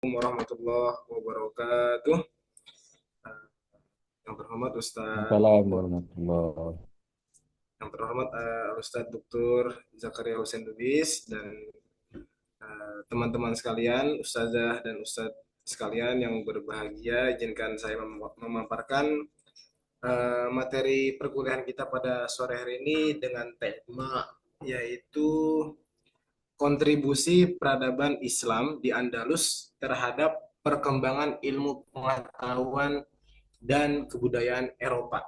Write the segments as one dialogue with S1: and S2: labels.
S1: Warahmatullahi wabarakatuh. Yang terhormat Ustadz,
S2: Assalamualaikum warahmatullahi.
S1: Ustadz Dr. Zakaria Hussein Lubis dan teman-teman sekalian, Ustazah dan Ustadz sekalian yang berbahagia, izinkan saya memaparkan materi perkuliahan kita pada sore hari ini dengan tema yaitu kontribusi peradaban Islam di Andalus terhadap perkembangan ilmu pengetahuan dan kebudayaan Eropa.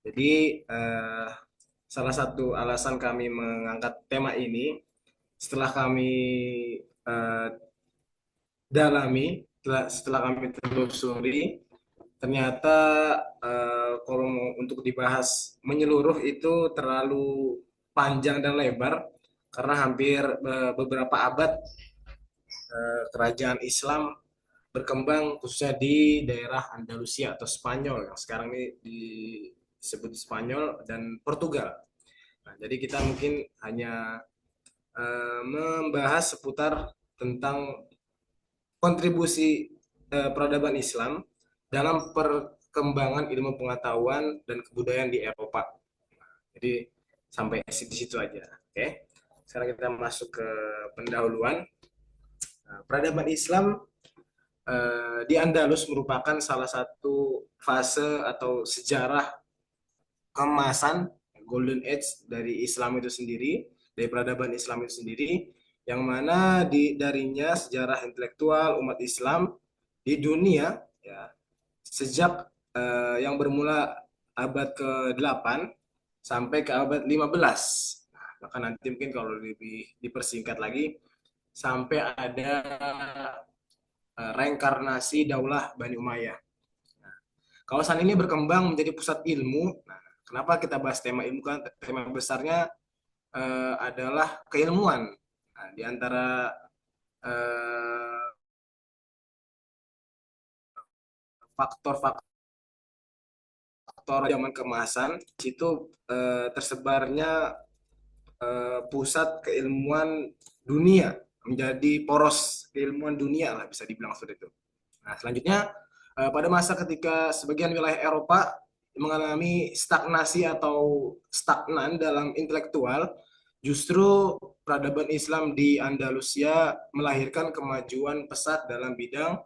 S1: Jadi salah satu alasan kami mengangkat tema ini setelah kami eh, dalami, setelah kami telusuri, ternyata kalau mau untuk dibahas menyeluruh itu terlalu panjang dan lebar karena hampir beberapa abad kerajaan Islam berkembang khususnya di daerah Andalusia atau Spanyol yang sekarang ini disebut Spanyol dan Portugal. Nah, jadi kita mungkin hanya membahas seputar tentang kontribusi peradaban Islam dalam perkembangan ilmu pengetahuan dan kebudayaan di Eropa. Jadi sampai di situ aja. Oke. Sekarang kita masuk ke pendahuluan. Nah, peradaban Islam di Andalus merupakan salah satu fase atau sejarah keemasan Golden Age dari Islam itu sendiri, dari peradaban Islam itu sendiri, yang mana darinya sejarah intelektual umat Islam di dunia ya sejak yang bermula abad ke-8 sampai ke abad 15. Nah, maka nanti mungkin kalau lebih dipersingkat lagi sampai ada reinkarnasi Daulah Bani Umayyah. Kawasan ini berkembang menjadi pusat ilmu. Nah, kenapa kita bahas tema ilmu kan tema besarnya adalah keilmuan. Nah, di antara eh, faktor-faktor zaman keemasan itu tersebarnya pusat keilmuan dunia menjadi poros keilmuan dunia lah bisa dibilang seperti itu. Nah, selanjutnya pada masa ketika sebagian wilayah Eropa mengalami stagnasi atau stagnan dalam intelektual, justru peradaban Islam di Andalusia melahirkan kemajuan pesat dalam bidang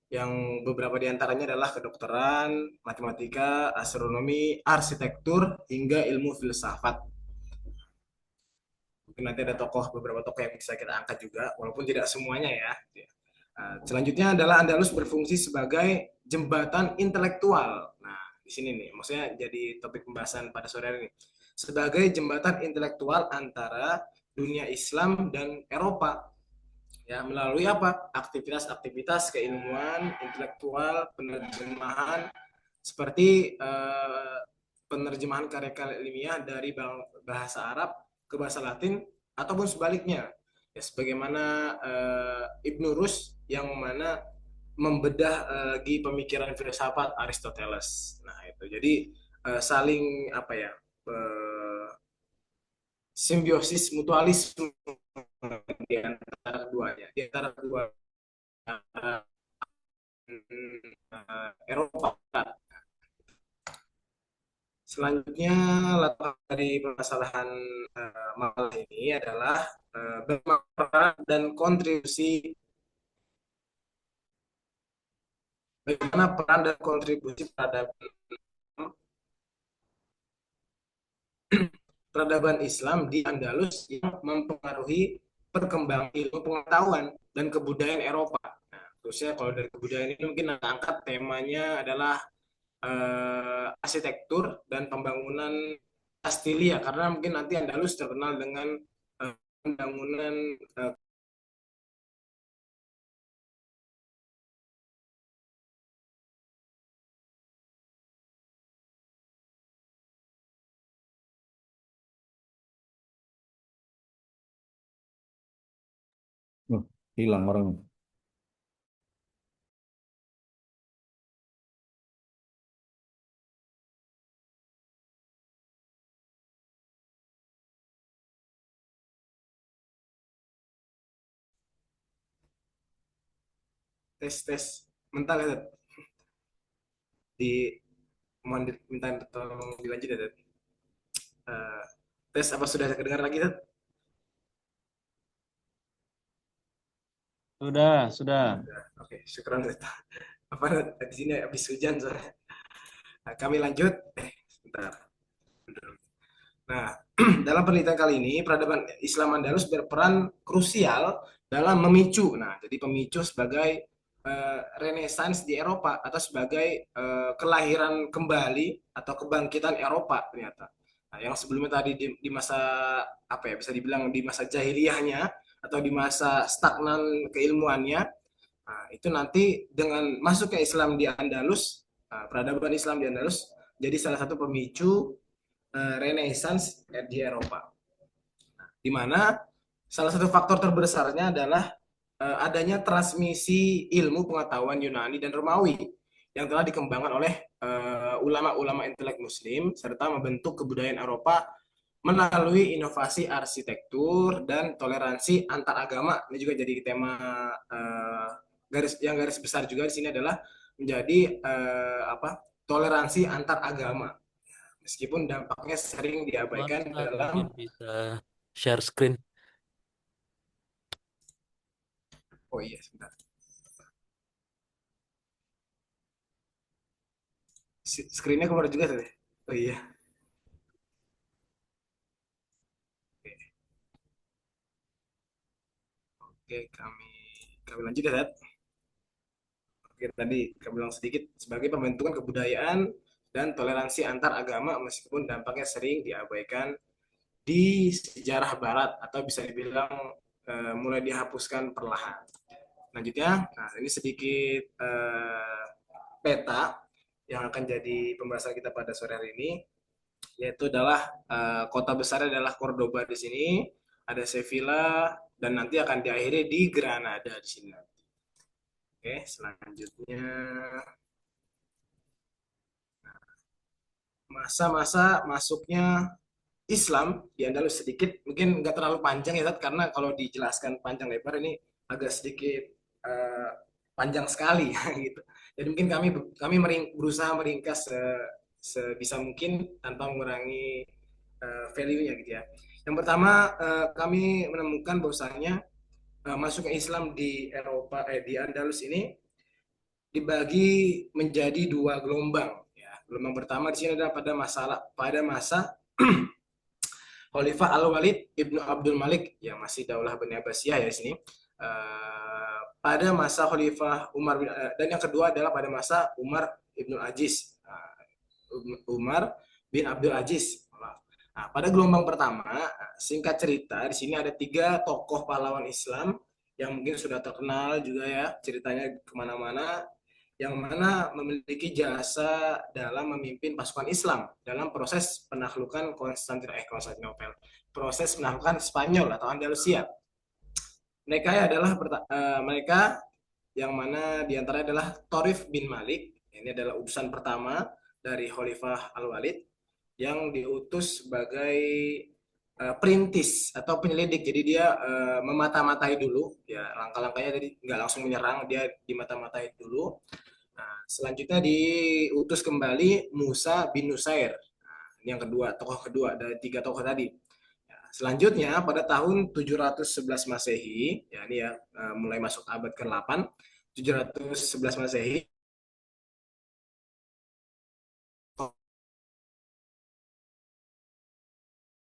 S1: yang beberapa diantaranya adalah kedokteran, matematika, astronomi, arsitektur, hingga ilmu filsafat. Mungkin nanti ada beberapa tokoh yang bisa kita angkat juga, walaupun tidak semuanya ya. Selanjutnya adalah Andalus berfungsi sebagai jembatan intelektual. Nah, di sini nih, maksudnya jadi topik pembahasan pada sore hari ini. Sebagai jembatan intelektual antara dunia Islam dan Eropa. Ya, melalui apa? Aktivitas-aktivitas keilmuan, intelektual, penerjemahan, seperti penerjemahan karya-karya ilmiah dari bahasa Arab ke bahasa Latin ataupun sebaliknya. Ya, sebagaimana Ibnu Rus yang mana membedah lagi pemikiran filsafat Aristoteles. Nah, itu. Jadi saling apa ya? Simbiosis mutualisme di antara keduanya, di antara kedua Eropa. Selanjutnya latar dari permasalahan masalah ini adalah bagaimana peran dan kontribusi peradaban peradaban Islam di Andalus yang mempengaruhi perkembangan ilmu pengetahuan dan kebudayaan Eropa. Nah, khususnya kalau dari kebudayaan ini mungkin angkat temanya adalah arsitektur dan pembangunan Kastilia karena mungkin nanti Andalus terkenal dengan pembangunan
S2: Uh, Hilang orang.
S1: tes tes mental ya Ted. Di mohon minta tolong dilanjut ya Ted. Eh, tes apa sudah kedengar lagi Ted?
S3: Sudah, sudah.
S1: Sudah. Oke, syukur Ted. Apa Ted? Di sini habis hujan soalnya. Nah, kami lanjut. Sebentar. Nah, dalam penelitian kali ini, peradaban Islam Andalus berperan krusial dalam memicu. Nah, jadi pemicu sebagai Renaissance di Eropa atau sebagai kelahiran kembali atau kebangkitan Eropa ternyata. Nah, yang sebelumnya tadi di masa apa ya bisa dibilang di masa jahiliyahnya atau di masa stagnan keilmuannya, nah, itu nanti dengan masuk ke Islam di Andalus, peradaban Islam di Andalus jadi salah satu pemicu Renaissance di Eropa, di mana salah satu faktor terbesarnya adalah adanya transmisi ilmu pengetahuan Yunani dan Romawi yang telah dikembangkan oleh ulama-ulama intelek Muslim serta membentuk kebudayaan Eropa melalui inovasi arsitektur dan toleransi antar agama. Ini juga jadi tema garis besar juga di sini adalah menjadi apa toleransi antar agama meskipun dampaknya sering
S4: Maaf,
S1: diabaikan
S4: Ustaz, mungkin
S1: dalam
S4: bisa share screen.
S1: oh iya sebentar screennya keluar juga tadi oh iya oke kami lanjut ya Dad. Oke tadi kami bilang sedikit sebagai pembentukan kebudayaan dan toleransi antar agama meskipun dampaknya sering diabaikan di sejarah barat atau bisa dibilang mulai dihapuskan perlahan. Lanjutnya, nah ini sedikit peta yang akan jadi pembahasan kita pada sore hari ini, yaitu adalah kota besarnya adalah Cordoba di sini, ada Sevilla, dan nanti akan diakhiri di Granada di sini. Oke, selanjutnya masa-masa masuknya Islam di Andalus sedikit, mungkin nggak terlalu panjang ya, Tat, karena kalau dijelaskan panjang lebar ini agak sedikit uh, panjang sekali gitu. Jadi mungkin kami berusaha meringkas sebisa mungkin tanpa mengurangi value-nya gitu ya. Yang pertama kami menemukan bahwasanya masuknya Islam di Eropa di Andalus ini dibagi menjadi dua gelombang. Ya. Gelombang pertama di sini adalah pada masa Khalifah Al-Walid Ibnu Abdul Malik yang masih Daulah Bani Abbasiyah ya di sini. Pada masa Khalifah Umar dan yang kedua adalah pada masa Umar Ibnu Aziz. Umar bin Abdul Aziz. Nah, pada gelombang pertama, singkat cerita, di sini ada tiga tokoh pahlawan Islam yang mungkin sudah terkenal juga ya, ceritanya kemana-mana, yang mana memiliki jasa dalam memimpin pasukan Islam dalam proses penaklukan Konstantinopel, proses penaklukan Spanyol atau Andalusia. Mereka adalah mereka yang mana diantara adalah Torif bin Malik. Ini adalah utusan pertama dari Khalifah Al-Walid yang diutus sebagai perintis atau penyelidik. Jadi dia memata-matai dulu, ya langkah-langkahnya jadi nggak langsung menyerang, dia dimata-matai dulu. Nah, selanjutnya diutus kembali Musa bin Nusair. Nah, ini yang kedua, tokoh kedua dari tiga tokoh tadi. Ya, selanjutnya pada tahun 711 Masehi, ya ini ya mulai masuk abad ke-8, 711 Masehi,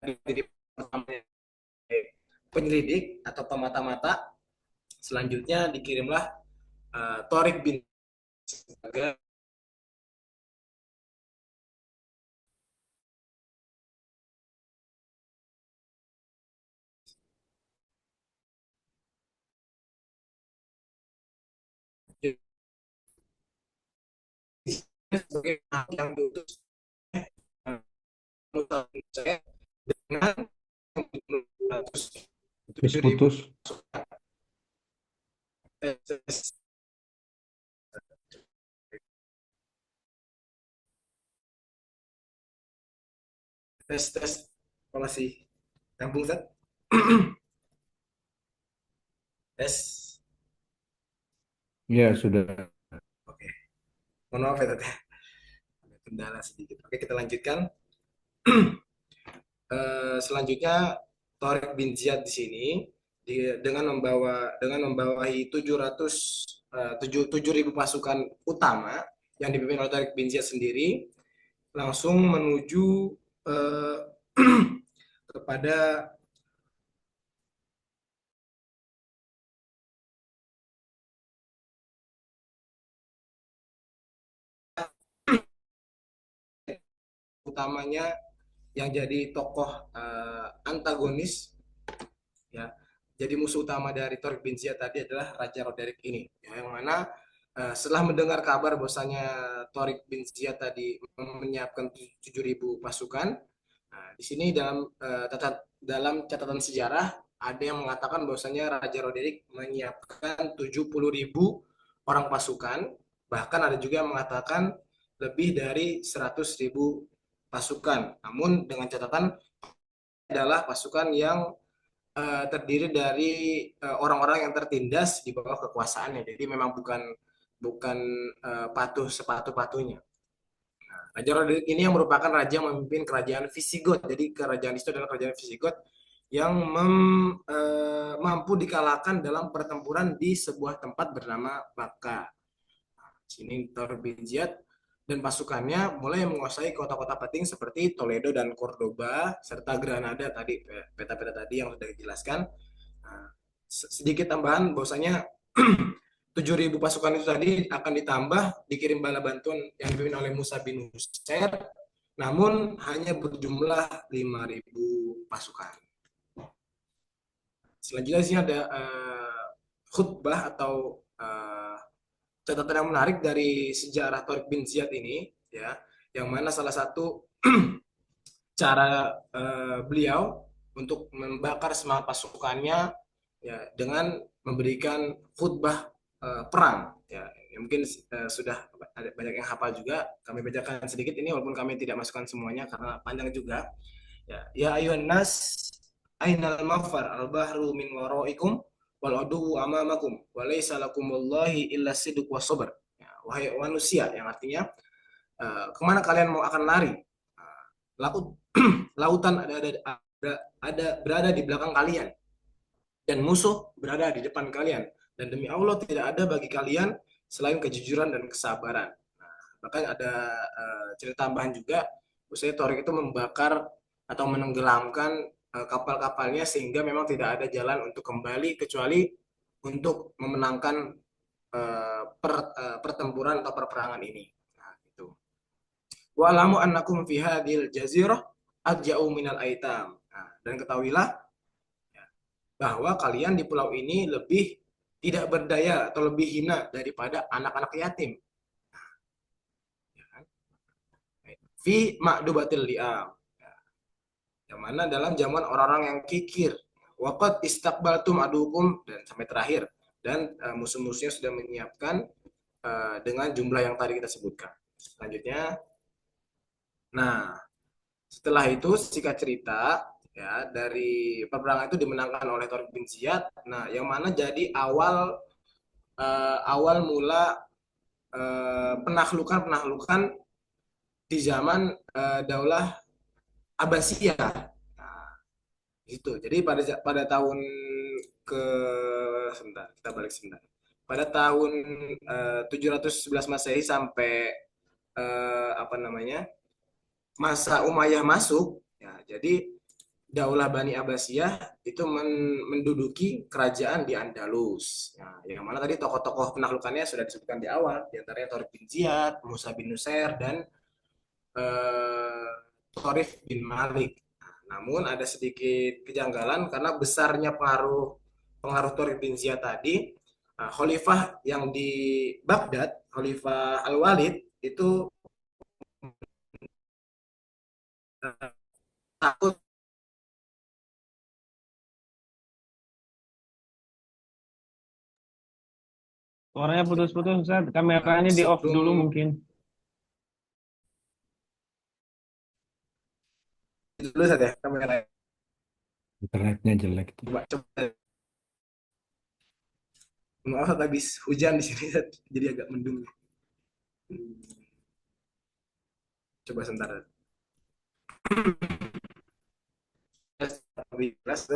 S1: jadi penyelidik atau pemata-mata. Selanjutnya dikirimlah Torik bin sebagai yang diutus saya dengan
S2: Putus-putus.
S1: tes tes masih nyambung Zat? Tes
S2: Ya, sudah.
S1: Oke, mohon maaf ya Tete. Ada kendala sedikit. Oke, kita lanjutkan. Selanjutnya Torik bin Ziyad di sini dengan membawahi 700 7.000 pasukan utama yang dipimpin oleh Torik bin Ziyad sendiri langsung menuju eh, kepada utamanya yang jadi tokoh antagonis, ya. Jadi musuh utama dari Torik bin Ziyad tadi adalah Raja Roderick ini, ya, yang mana setelah mendengar kabar bahwasanya Torik bin Ziyad tadi menyiapkan 7.000 pasukan. Nah, di sini dalam catatan sejarah ada yang mengatakan bahwasanya Raja Roderick menyiapkan 70.000 orang pasukan, bahkan ada juga yang mengatakan lebih dari 100.000 pasukan. Namun dengan catatan adalah pasukan yang terdiri dari orang-orang yang tertindas di bawah kekuasaannya. Jadi memang bukan bukan patuh sepatu-patunya. Raja Roderick ini yang merupakan raja yang memimpin kerajaan Visigoth. Jadi kerajaan itu adalah kerajaan Visigoth yang mampu dikalahkan dalam pertempuran di sebuah tempat bernama Baka. Sini Torbiziat dan pasukannya mulai menguasai kota-kota penting seperti Toledo dan Cordoba serta Granada tadi, peta-peta tadi yang sudah dijelaskan. Nah, sedikit tambahan bahwasanya 7.000 pasukan itu tadi akan ditambah dikirim bala bantuan yang dipimpin oleh Musa bin Nusair, namun hanya berjumlah 5.000 pasukan. Selanjutnya di sini ada khutbah atau catatan yang menarik dari sejarah Torik bin Ziyad ini, ya, yang mana salah satu cara beliau untuk membakar semangat pasukannya, ya, dengan memberikan khutbah perang, ya. Ya, mungkin sudah ada banyak yang hafal juga, kami bacakan sedikit ini walaupun kami tidak masukkan semuanya karena panjang juga, ya. Ya ayuhan nas ainal mafar al bahru min waraikum wal adu amamakum wa laisa lakum wallahi illa sidq wa sabr, ya, wahai manusia, yang artinya kemana kalian mau akan lari. Laut lautan ada berada di belakang kalian dan musuh berada di depan kalian, dan demi Allah tidak ada bagi kalian selain kejujuran dan kesabaran. Nah, bahkan ada cerita tambahan juga, usai Torik itu membakar atau menenggelamkan kapal-kapalnya sehingga memang tidak ada jalan untuk kembali kecuali untuk memenangkan pertempuran atau perperangan ini. Nah, itu. Wa'lamu annakum fi hadhil jazirah adja'u minal aitam. Nah, dan ketahuilah bahwa kalian di pulau ini lebih tidak berdaya atau lebih hina daripada anak-anak yatim. Fi ma'dubatil li'am. Yang mana dalam zaman orang-orang yang kikir. Waqad istakbaltum adukum, dan sampai terakhir. Dan musuh-musuhnya sudah menyiapkan dengan jumlah yang tadi kita sebutkan. Selanjutnya, nah, setelah itu singkat cerita, ya, dari peperangan itu dimenangkan oleh Torik bin Ziyad. Nah, yang mana jadi awal mula penaklukan di zaman Daulah Abbasiyah. Nah, itu. Jadi pada tahun ke sebentar, kita balik sebentar. Pada tahun 711 Masehi sampai apa namanya? Masa Umayyah masuk, ya. Jadi Daulah Bani Abbasiyah itu menduduki kerajaan di Andalus. Nah, yang mana tadi tokoh-tokoh penaklukannya sudah disebutkan di awal, di antaranya Torik bin Ziyad, Musa bin Nusair, dan eh, Torif bin Malik. Namun ada sedikit kejanggalan karena besarnya pengaruh pengaruh Torif bin Ziyad tadi, Khalifah yang di Baghdad, Khalifah Al-Walid itu takut.
S3: Suaranya putus-putus, Ustaz. Kameranya di off dulu
S1: Sebelum
S3: mungkin.
S1: dulu saja kamera,
S2: Internetnya jelek tuh.
S1: coba coba. Maaf habis hujan di sini jadi agak mendung. Hmm, Coba sebentar. Lebih jelas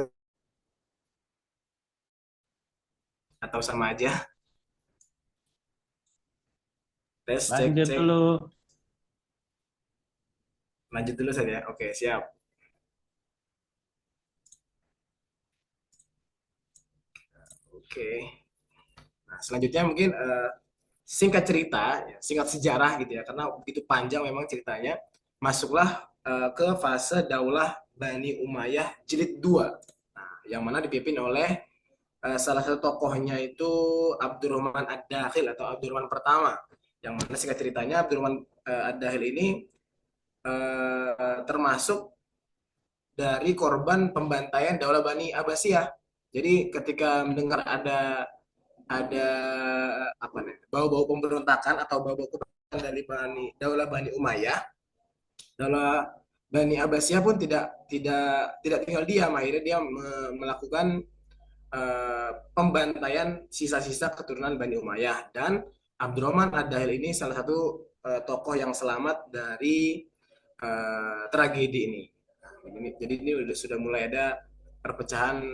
S1: atau sama aja? Tes cek
S3: Lanjut
S1: cek.
S3: dulu.
S1: Lanjut dulu saja. Oke, siap. Oke. Nah, selanjutnya mungkin singkat cerita, ya, singkat sejarah gitu ya, karena begitu panjang memang ceritanya. Masuklah ke fase Daulah Bani Umayyah Jilid 2. Nah, yang mana dipimpin oleh salah satu tokohnya itu Abdurrahman Ad-Dakhil atau Abdurrahman pertama. Yang mana singkat ceritanya Abdurrahman Ad-Dakhil ini termasuk dari korban pembantaian Daulah Bani Abbasiyah. Jadi ketika mendengar ada apa nih bau-bau pemberontakan atau bau-bau kebangkitan dari Daulah Bani Umayyah, Daulah Bani Abbasiyah pun tidak tinggal diam, akhirnya dia melakukan pembantaian sisa-sisa keturunan Bani Umayyah, dan Abdurrahman Ad-Dahil ini salah satu tokoh yang selamat dari tragedi ini. Jadi ini sudah mulai ada perpecahan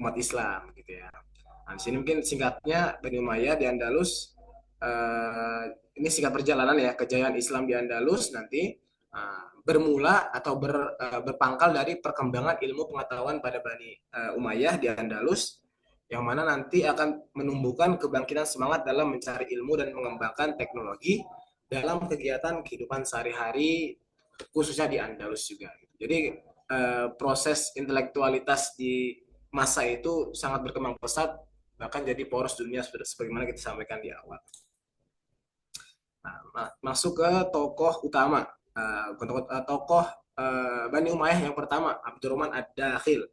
S1: umat Islam gitu ya. Nah, di sini mungkin singkatnya Bani Umayyah di Andalus, eh, ini singkat perjalanan ya kejayaan Islam di Andalus nanti bermula atau berpangkal dari perkembangan ilmu pengetahuan pada Bani Umayyah di Andalus, yang mana nanti akan menumbuhkan kebangkitan semangat dalam mencari ilmu dan mengembangkan teknologi dalam kegiatan kehidupan sehari-hari, khususnya di Andalus juga. Jadi proses intelektualitas di masa itu sangat berkembang pesat, bahkan jadi poros dunia sebagaimana kita sampaikan di awal. Nah, masuk ke tokoh utama, tokoh Bani Umayyah yang pertama, Abdurrahman Ad-Dakhil.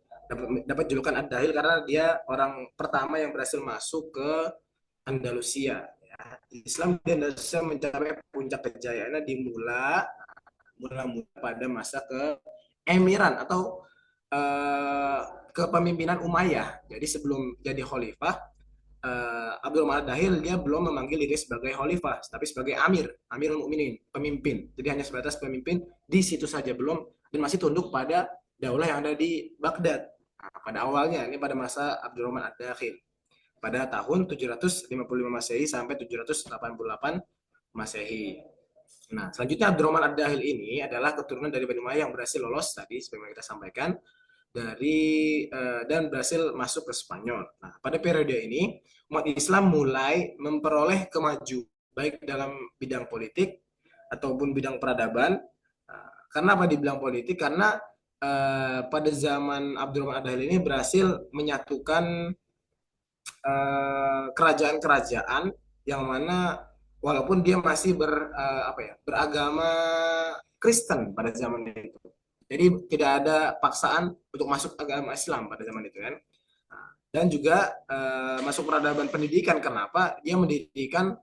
S1: Dapat julukan Ad-Dakhil karena dia orang pertama yang berhasil masuk ke Andalusia. Ya. Islam di Andalusia mencapai puncak kejayaannya mula pada masa keemiran atau kepemimpinan Umayyah. Jadi sebelum jadi khalifah, Abdul Malik Dahil dia belum memanggil diri sebagai khalifah, tapi sebagai Amirul Mukminin, pemimpin. Jadi hanya sebatas pemimpin di situ saja, belum, dan masih tunduk pada daulah yang ada di Baghdad. Nah, pada awalnya ini pada masa Abdurrahman Ad-Dakhil pada tahun 755 Masehi sampai 788 Masehi. Nah, selanjutnya Abdurrahman Ad-Dahil ini adalah keturunan dari Bani Umayyah yang berhasil lolos tadi sebagaimana kita sampaikan dan berhasil masuk ke Spanyol. Nah, pada periode ini umat Islam mulai memperoleh kemajuan baik dalam bidang politik ataupun bidang peradaban. Karena apa dibilang politik? Karena pada zaman Abdurrahman Ad-Dahil ini berhasil menyatukan kerajaan-kerajaan yang mana walaupun dia masih beragama Kristen pada zaman itu. Jadi tidak ada paksaan untuk masuk agama Islam pada zaman itu kan. Dan juga masuk peradaban pendidikan. Kenapa? Dia mendirikan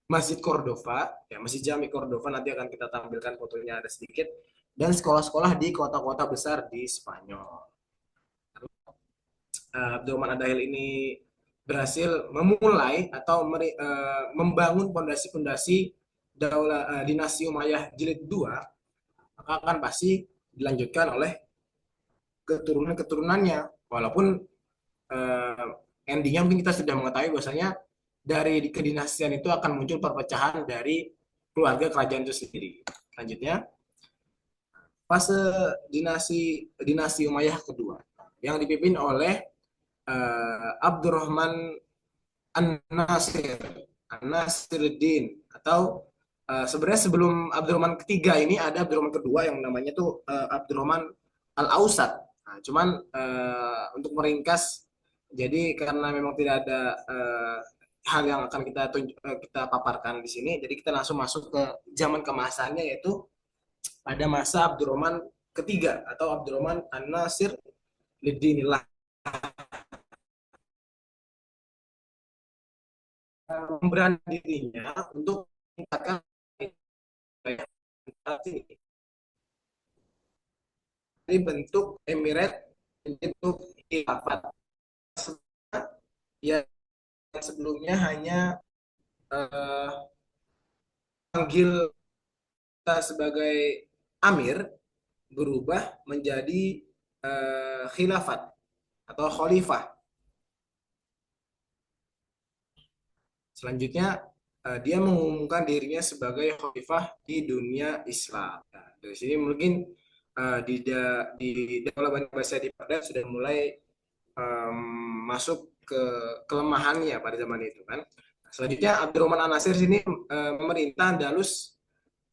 S1: Masjid Cordova, ya Masjid Jami Cordova, nanti akan kita tampilkan fotonya ada sedikit, dan sekolah-sekolah di kota-kota besar di Spanyol. Abdurrahman Adahil ini berhasil memulai atau membangun fondasi-fondasi dinasti Umayyah Jilid 2, maka akan pasti dilanjutkan oleh keturunan-keturunannya. Walaupun uh, endingnya mungkin kita sudah mengetahui bahwasanya dari kedinastian itu akan muncul perpecahan dari keluarga kerajaan itu sendiri. Selanjutnya, fase dinasti Umayyah kedua yang dipimpin oleh Abdurrahman An-Nasir, An-Nasiruddin, atau sebenarnya sebelum Abdurrahman ketiga ini ada Abdurrahman kedua yang namanya tuh Abdurrahman Al-Ausad. Nah, cuman untuk meringkas, jadi karena memang tidak ada hal yang akan kita paparkan di sini, jadi kita langsung masuk ke zaman kemasannya, yaitu pada masa Abdurrahman ketiga atau Abdurrahman An-Nasir Lidinillah, memberani dirinya untuk meningkatkan dari bentuk emirat bentuk khilafat, ya sebelumnya hanya eh, panggil kita sebagai amir berubah menjadi khilafat atau khalifah. Selanjutnya dia mengumumkan dirinya sebagai khalifah di dunia Islam. Nah, dari sini mungkin di Daulah Bani Abbasiyah di Baghdad sudah mulai em, masuk ke kelemahannya pada zaman itu kan. Selanjutnya Abdurrahman An-Nasir sini memerintah Andalus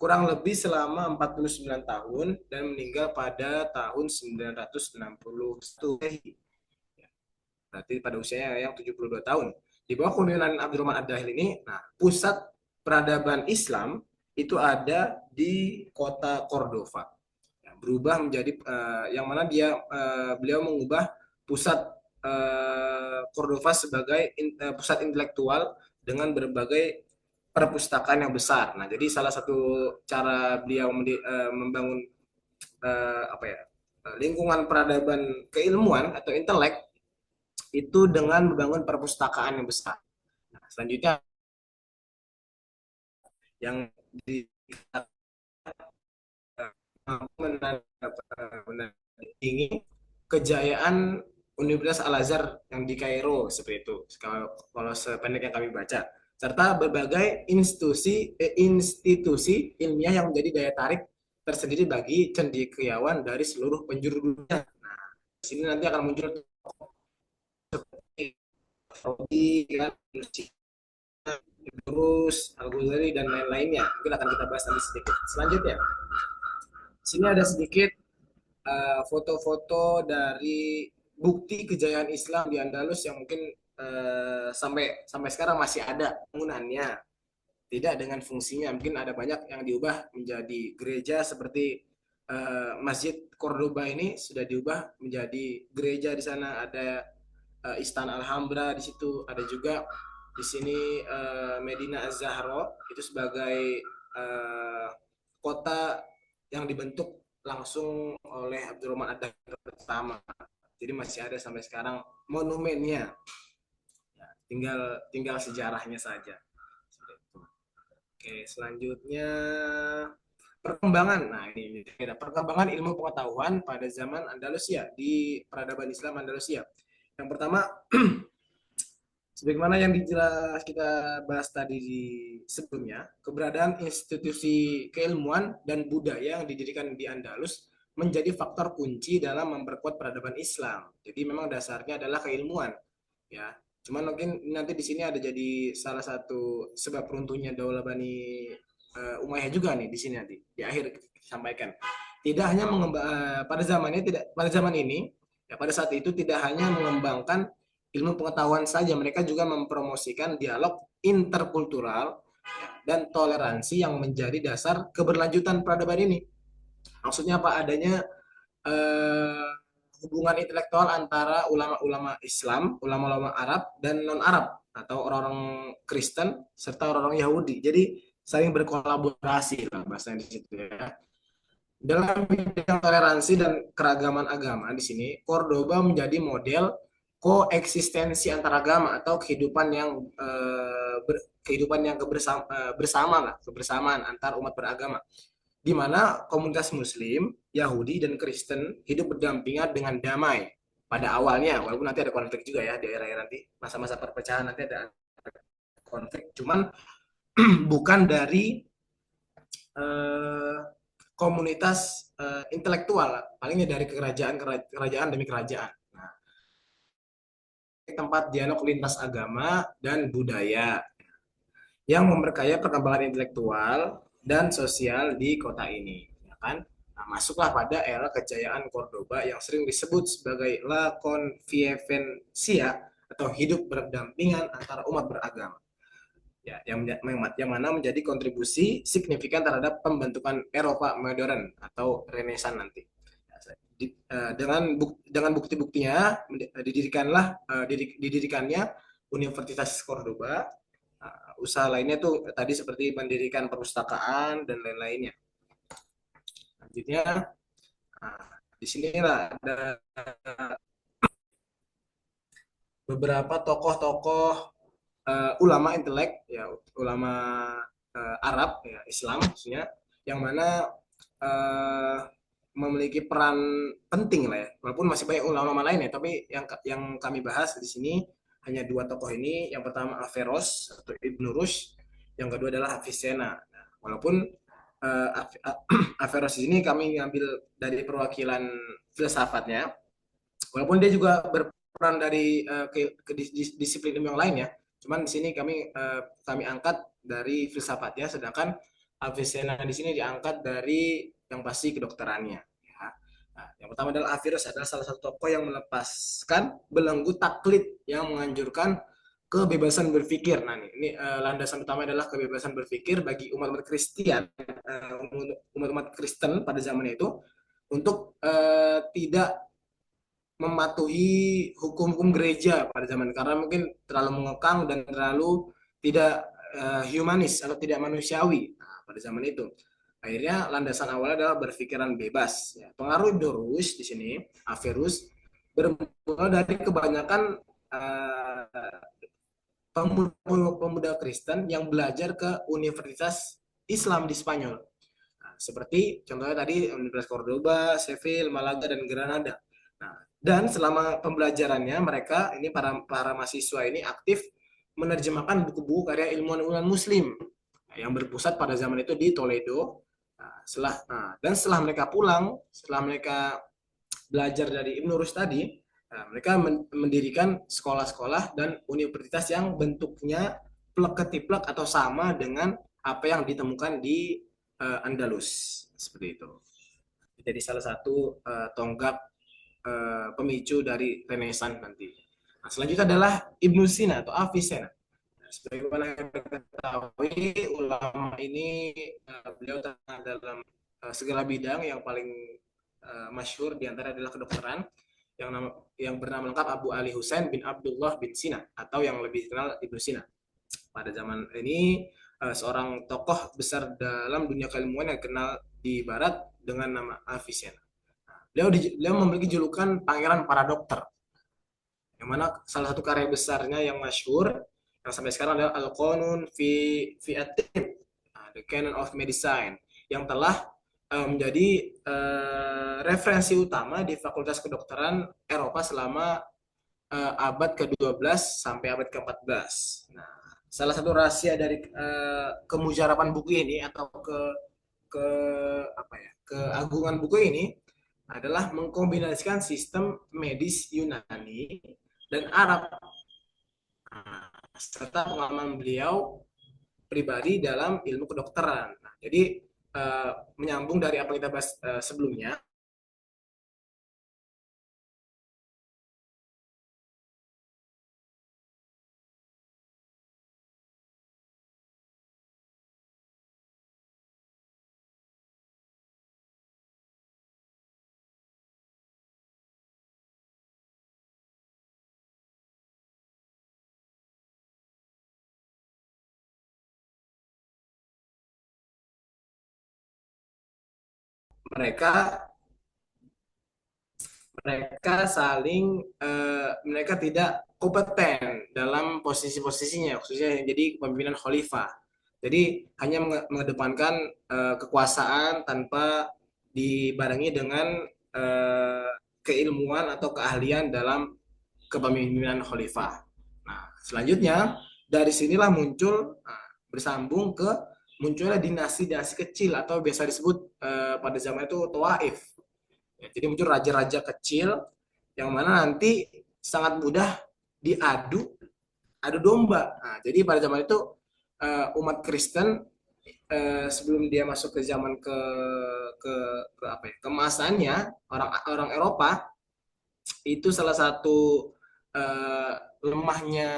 S1: kurang lebih selama 49 tahun dan meninggal pada tahun 961 Masehi. Berarti pada usianya yang 72 tahun. Di bawah kepemimpinan Abdurrahman Ad-Dahil ini, nah, pusat peradaban Islam itu ada di kota Cordova. Ya, berubah menjadi yang mana beliau mengubah pusat Cordova sebagai pusat intelektual dengan berbagai perpustakaan yang besar. Nah, jadi salah satu cara beliau membangun apa ya, lingkungan peradaban keilmuan atau intelek itu dengan membangun perpustakaan yang besar. Nah, selanjutnya yang di menandingi kejayaan Universitas Al-Azhar yang di Kairo seperti itu. Kalau sependek yang kami baca, serta berbagai institusi ilmiah yang menjadi daya tarik tersendiri bagi cendekiawan dari seluruh penjuru dunia. Nah, di sini nanti akan muncul Saudi, ya, terus Al-Ghazali dan lain-lainnya. Mungkin akan kita bahas nanti sedikit. Selanjutnya, di sini ada sedikit foto-foto dari bukti kejayaan Islam di Andalus yang mungkin sampai sekarang masih ada penggunaannya, tidak dengan fungsinya. Mungkin ada banyak yang diubah menjadi gereja seperti Masjid Cordoba ini sudah diubah menjadi gereja. Di sana ada Istana Alhambra, di situ ada juga di sini Medina Az-Zahra itu sebagai kota yang dibentuk langsung oleh Abdurrahman Ad-Dahir pertama. Jadi masih ada sampai sekarang monumennya. Ya, tinggal sejarahnya saja. Oke, selanjutnya perkembangan. Nah, ini perkembangan ilmu pengetahuan pada zaman Andalusia di peradaban Islam Andalusia. Yang pertama, sebagaimana yang kita bahas tadi di sebelumnya, keberadaan institusi keilmuan dan budaya yang didirikan di Andalus menjadi faktor kunci dalam memperkuat peradaban Islam. Jadi memang dasarnya adalah keilmuan, ya. Cuman mungkin nanti di sini ada jadi salah satu sebab runtuhnya Daulah Bani Umayyah juga nih di sini nanti di akhir sampaikan. Tidak hanya pada zaman ini, ya, pada saat itu tidak hanya mengembangkan ilmu pengetahuan saja, mereka juga mempromosikan dialog interkultural, ya, dan toleransi yang menjadi dasar keberlanjutan peradaban ini. Maksudnya apa? Adanya eh, hubungan intelektual antara ulama-ulama Islam, ulama-ulama Arab dan non-Arab atau orang-orang Kristen serta orang-orang Yahudi. Jadi saling berkolaborasi lah bahasanya di situ, ya. Dalam bidang toleransi dan keragaman agama di sini, Cordoba menjadi model koeksistensi antar agama atau kehidupan yang bersama lah, kebersamaan antar umat beragama, di mana komunitas Muslim, Yahudi, dan Kristen hidup berdampingan dengan damai pada awalnya, walaupun nanti ada konflik juga ya di era-era nanti, masa-masa perpecahan nanti ada konflik, cuman bukan dari eh, komunitas intelektual, palingnya dari kerajaan demi kerajaan. Nah, tempat dialog lintas agama dan budaya yang memperkaya perkembangan intelektual dan sosial di kota ini, ya kan? Nah, masuklah pada era kejayaan Cordoba yang sering disebut sebagai La Convivencia atau hidup berdampingan antara umat beragama. Ya, yang mana menjadi kontribusi signifikan terhadap pembentukan Eropa modern atau Renaissance nanti. Dengan bukti-buktinya didirikannya Universitas Cordoba. Usaha lainnya tuh tadi seperti mendirikan perpustakaan dan lain-lainnya. Selanjutnya, di sinilah ada beberapa tokoh-tokoh ulama intelek, ya ulama Arab, ya Islam maksudnya, yang mana eh, memiliki peran penting lah ya. Walaupun masih banyak ulama lain ya, tapi yang kami bahas di sini hanya dua tokoh ini. Yang pertama Averroes atau Ibn Rushd, yang kedua adalah Avicenna. Nah, walaupun Averroes ini kami ngambil dari perwakilan filsafatnya, walaupun dia juga berperan dari disiplin ilmu yang lain ya. Cuman di sini kami angkat dari filsafatnya, sedangkan Avicenna di sini diangkat dari yang pasti kedokterannya. Ya. Nah, yang pertama adalah Averroes, adalah salah satu tokoh yang melepaskan belenggu taklid yang menganjurkan kebebasan berpikir. Nah, ini landasan utama adalah kebebasan berpikir bagi umat-umat Kristen, umat-umat Kristen pada zamannya itu, untuk tidak mematuhi hukum-hukum gereja pada zaman, karena mungkin terlalu mengekang dan terlalu tidak humanis atau tidak manusiawi pada zaman itu. Akhirnya landasan awalnya adalah berpikiran bebas. Ya. Pengaruh Dorus di sini, Averroes, bermula dari kebanyakan pemuda Kristen yang belajar ke Universitas Islam di Spanyol. Nah, seperti contohnya tadi Universitas Cordoba, Seville, Malaga, dan Granada. Nah, dan selama pembelajarannya mereka ini para mahasiswa ini aktif menerjemahkan buku-buku karya ilmuwan-ilmuwan Muslim yang berpusat pada zaman itu di Toledo. Dan setelah mereka pulang, setelah mereka belajar dari Ibn Rushd tadi, mereka mendirikan sekolah-sekolah dan universitas yang bentuknya plek ketiplek atau sama dengan apa yang ditemukan di Andalus, seperti itu. Jadi salah satu tonggak pemicu dari Renaissance nanti. Nah, selanjutnya adalah Ibnu Sina atau Avicenna. Nah, sebagaimana kita ketahui, ulama ini beliau dalam segala bidang. Yang paling masyhur diantara adalah kedokteran, yang bernama lengkap Abu Ali Husain bin Abdullah bin Sina, atau yang lebih dikenal Ibnu Sina. Pada zaman ini seorang tokoh besar dalam dunia keilmuan yang dikenal di Barat dengan nama Avicenna. Beliau memiliki julukan Pangeran para Dokter, yang mana salah satu karya besarnya yang masyhur yang sampai sekarang adalah Al-Qanun fi At-Tib, The Canon of Medicine, yang telah menjadi referensi utama di Fakultas Kedokteran Eropa selama abad ke-12 sampai abad ke-14. Nah, salah satu rahasia dari kemujarapan buku ini atau ke keagungan buku ini adalah mengkombinasikan sistem medis Yunani dan Arab, serta pengalaman beliau pribadi dalam ilmu kedokteran. Nah, jadi menyambung dari apa yang kita bahas sebelumnya, mereka mereka tidak kompeten dalam posisi-posisinya, khususnya yang jadi pemimpinan khalifah. Jadi hanya mengedepankan kekuasaan tanpa dibarengi dengan keilmuan atau keahlian dalam kepemimpinan khalifah. Nah, selanjutnya dari sinilah bersambung ke munculnya dinasti-dinasti kecil atau biasa disebut pada zaman itu Tawaif. Ya, jadi muncul raja-raja kecil yang mana nanti sangat mudah adu domba. Nah, jadi pada zaman itu umat Kristen sebelum dia masuk ke zaman ke apa ya, kemasannya orang Eropa, itu salah satu lemahnya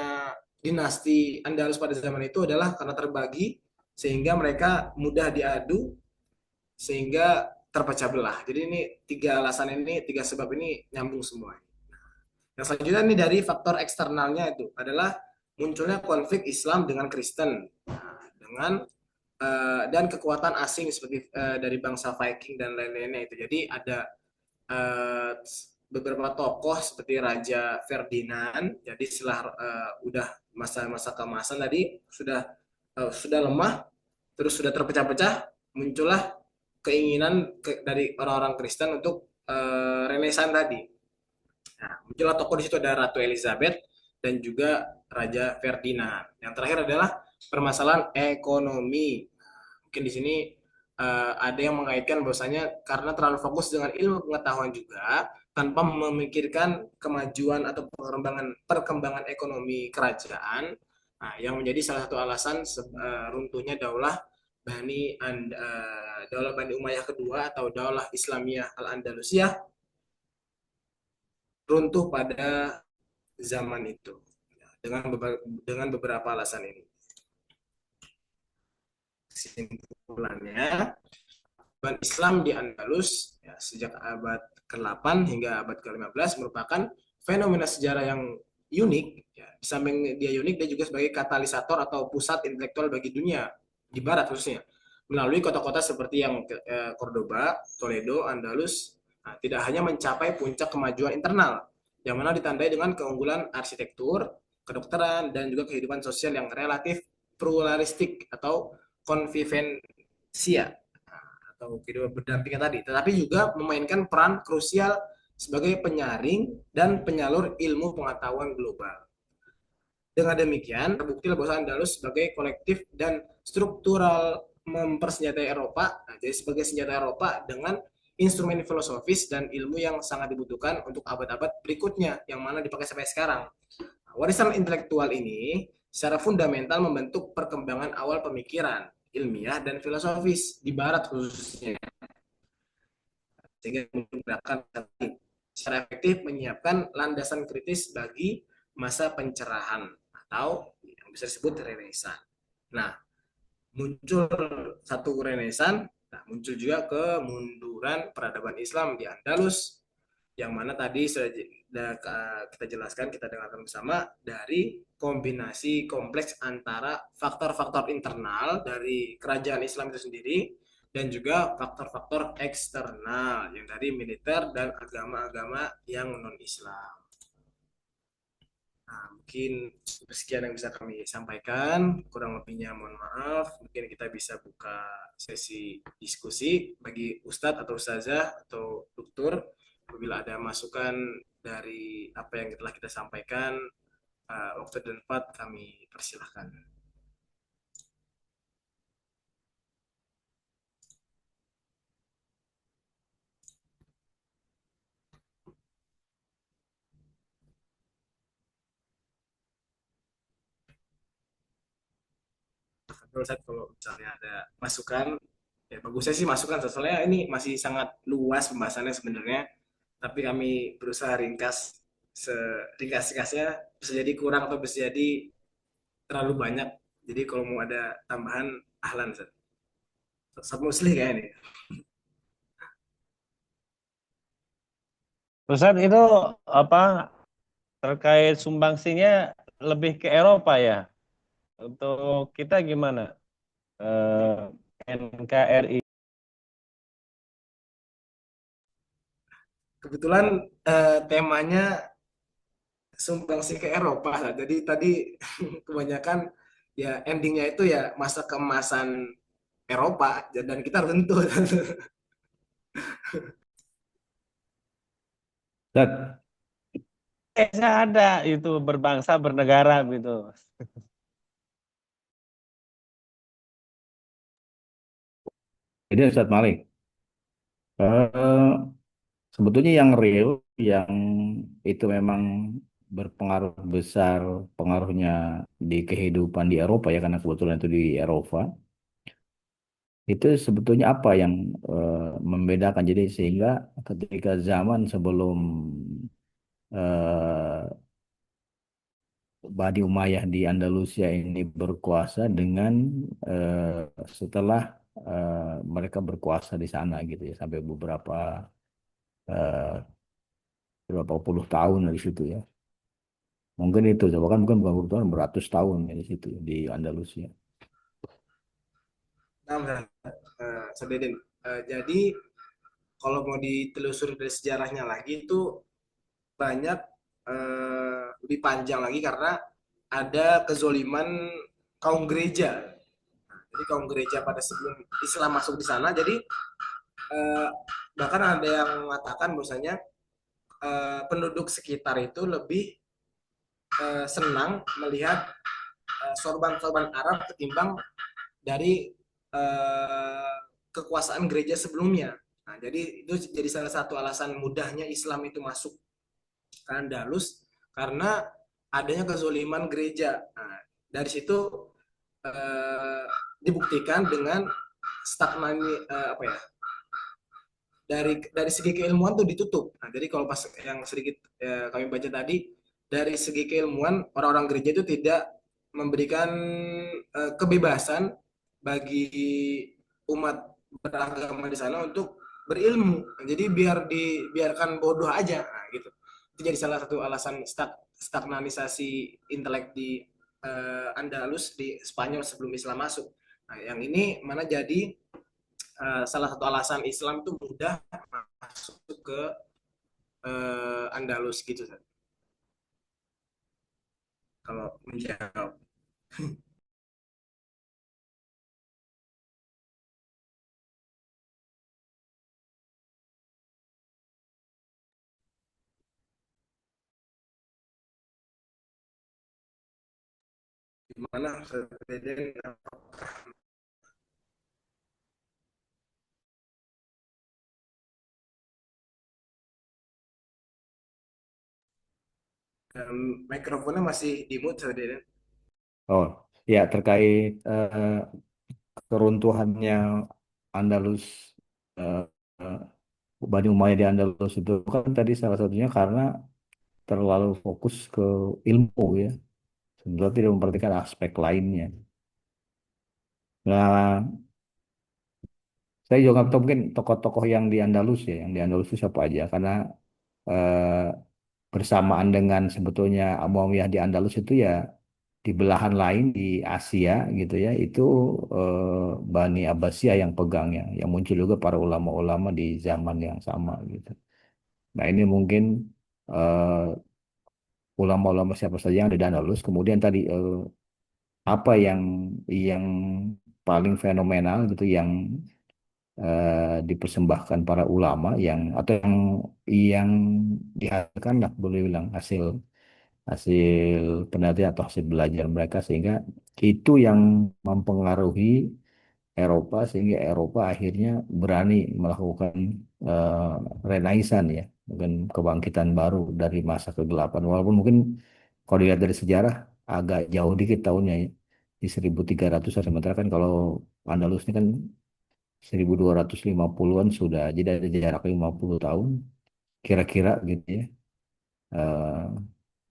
S1: dinasti Andalus pada zaman itu adalah karena terbagi, sehingga mereka mudah diadu sehingga terpecah belah. Jadi ini tiga sebab ini nyambung semua. Yang selanjutnya ini dari faktor eksternalnya itu adalah munculnya konflik Islam dengan Kristen, dan kekuatan asing seperti dari bangsa Viking dan lain-lainnya itu. Jadi ada beberapa tokoh seperti Raja Ferdinand. Jadi setelah udah masa-masa keemasan tadi sudah lemah, terus sudah terpecah-pecah, muncullah keinginan dari orang-orang Kristen untuk Renaissance tadi. Nah, muncullah tokoh di situ, ada Ratu Elizabeth dan juga Raja Ferdinand. Yang terakhir adalah permasalahan ekonomi. Mungkin di sini ada yang mengaitkan bahwasanya karena terlalu fokus dengan ilmu pengetahuan juga tanpa memikirkan kemajuan atau perkembangan ekonomi kerajaan, nah, yang menjadi salah satu alasan runtuhnya Daulah Bani Umayyah kedua atau Daulah Islamiyah Al-Andalusiyah runtuh pada zaman itu dengan beberapa alasan ini. Kesimpulannya, Ban Islam di Andalus ya, sejak abad ke-8 hingga abad ke-15 merupakan fenomena sejarah yang unik. Ya. Di samping dia unik, dia juga sebagai katalisator atau pusat intelektual bagi dunia, di barat khususnya. Melalui kota-kota seperti yang Cordoba, Toledo, Andalus, nah, tidak hanya mencapai puncak kemajuan internal, yang mana ditandai dengan keunggulan arsitektur, kedokteran, dan juga kehidupan sosial yang relatif pluralistik atau konvivensia atau kehidupan berdampingan tadi, tetapi juga memainkan peran krusial sebagai penyaring dan penyalur ilmu pengetahuan global. Dengan demikian, terbukti bahwa Andalus sebagai kolektif dan struktural mempersenjatai Eropa, nah, jadi sebagai senjata Eropa dengan instrumen filosofis dan ilmu yang sangat dibutuhkan untuk abad-abad berikutnya, yang mana dipakai sampai sekarang. Nah, warisan intelektual ini secara fundamental membentuk perkembangan awal pemikiran ilmiah dan filosofis di Barat khususnya, sehingga menggunakan secara efektif menyiapkan landasan kritis bagi masa pencerahan atau yang bisa disebut Renaissance. Nah, muncul satu Renaissance, nah, muncul juga kemunduran peradaban Islam di Andalus, yang mana tadi sudah kita jelaskan, kita dengarkan bersama dari kombinasi kompleks antara faktor-faktor internal dari kerajaan Islam itu sendiri dan juga faktor-faktor eksternal yang dari militer dan agama-agama yang non-Islam. Nah, mungkin sekian yang bisa kami sampaikan, kurang lebihnya mohon maaf. Mungkin kita bisa buka sesi diskusi bagi Ustadz atau Ustazah atau Dokter. Apabila ada masukan dari apa yang telah kita sampaikan, waktu dan tempat kami persilahkan. Ustadz, kalau misalnya ada masukan, ya bagusnya sih masukan. Soalnya ini masih sangat luas pembahasannya sebenarnya, tapi kami berusaha ringkas seringkas-ringkasnya, bisa jadi kurang atau bisa jadi terlalu banyak. Jadi kalau mau ada tambahan, ahlan. Ustadz Musli kayak ini.
S3: Ustadz itu apa terkait sumbangsinya lebih ke Eropa ya? Untuk kita gimana? NKRI.
S1: Kebetulan temanya sumbangsi ke Eropa. Jadi tadi kebanyakan ya endingnya itu ya masa keemasan Eropa, dan kita harus tentu.
S2: Zat,
S3: Saya ada itu berbangsa bernegara gitu.
S2: jadi Ustadz Malik, eh, sebetulnya yang real, yang itu memang berpengaruh besar, pengaruhnya di kehidupan di Eropa ya, karena kebetulan itu di Eropa, itu sebetulnya apa yang membedakan. Jadi sehingga ketika zaman sebelum eh, Bani Umayyah di Andalusia ini berkuasa dengan setelah mereka berkuasa di sana gitu ya, sampai eh, beberapa puluh tahun dari situ ya. Mungkin itu, bahkan mungkin bukan puluh tahun, beratus tahun ya di situ di Andalusia.
S1: Nah, Sadedin. Jadi kalau mau ditelusuri dari sejarahnya lagi itu banyak lebih panjang lagi, karena ada kezoliman kaum gereja. Jadi kaum gereja pada sebelum Islam masuk di sana, jadi eh, bahkan ada yang mengatakan bahwasanya penduduk sekitar itu lebih senang melihat sorban-sorban Arab ketimbang dari eh, kekuasaan gereja sebelumnya. Nah, jadi itu jadi salah satu alasan mudahnya Islam itu masuk ke Andalus karena adanya kezoliman gereja. Nah, dari situ eh, dibuktikan dengan stagnasi apa ya, dari segi keilmuan tuh ditutup. Nah, jadi kalau pas yang sedikit kami baca tadi, dari segi keilmuan orang-orang gereja itu tidak memberikan kebebasan bagi umat beragama di sana untuk berilmu. Nah, jadi dibiarkan bodoh aja, nah, gitu. Itu jadi salah satu alasan stagnanisasi intelek di Andalus di Spanyol sebelum Islam masuk. Nah, yang ini mana jadi salah satu alasan Islam itu mudah masuk ke Andalus gitu. Kalau menjawab gimana mikrofonnya masih di mute saudara.
S2: Oh, ya terkait keruntuhannya Andalus, eh, eh, Bani Umayyah di Andalus itu kan tadi salah satunya karena terlalu fokus ke ilmu ya, sebenarnya tidak memperhatikan aspek lainnya. Nah, saya juga nggak tahu mungkin tokoh-tokoh yang di Andalus ya, yang di Andalus itu siapa aja, karena eh, bersamaan dengan sebetulnya Muawiyah di Andalus itu ya di belahan lain di Asia gitu ya, itu Bani Abbasiyah yang pegangnya, yang muncul juga para ulama-ulama di zaman yang sama gitu. Nah ini mungkin eh, ulama-ulama siapa saja yang ada di Andalus, kemudian tadi apa yang paling fenomenal gitu yang dipersembahkan para ulama yang atau yang dihasilkan lah boleh bilang hasil hasil penelitian atau hasil belajar mereka sehingga itu yang mempengaruhi Eropa sehingga Eropa akhirnya berani melakukan eh, Renaissance ya dengan kebangkitan baru dari masa kegelapan walaupun mungkin kalau dilihat dari sejarah agak jauh dikit tahunnya ya di 1300 sementara kan kalau Andalus ini kan 1250-an sudah jadi ada jarak 50 tahun kira-kira gitu ya. Eh,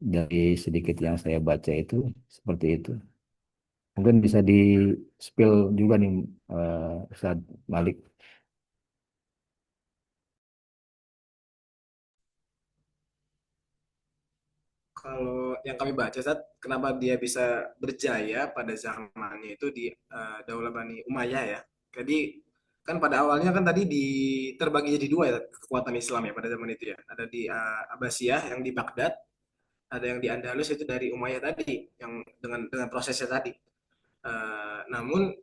S2: dari sedikit yang saya baca itu seperti itu. Mungkin bisa di spill juga nih Ustaz Malik.
S1: Kalau yang kami baca saat kenapa dia bisa berjaya pada zamannya itu di Daulah Bani Umayyah ya. Jadi kan pada awalnya kan tadi terbagi jadi dua ya kekuatan Islam ya pada zaman itu ya. Ada di Abbasiyah yang di Baghdad, ada yang di Andalus itu dari Umayyah tadi yang dengan prosesnya tadi. Namun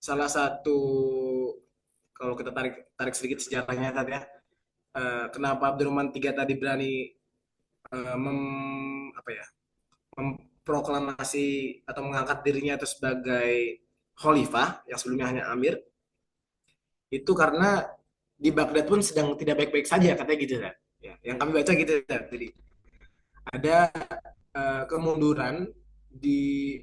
S1: salah satu kalau kita tarik tarik sedikit sejarahnya tadi ya, kenapa Abdurrahman III tadi berani apa ya memproklamasi atau mengangkat dirinya itu sebagai khalifah yang sebelumnya hanya amir itu karena di Baghdad pun sedang tidak baik-baik saja katanya gitu ya. Ya, yang kami baca gitu ya. Jadi ada kemunduran di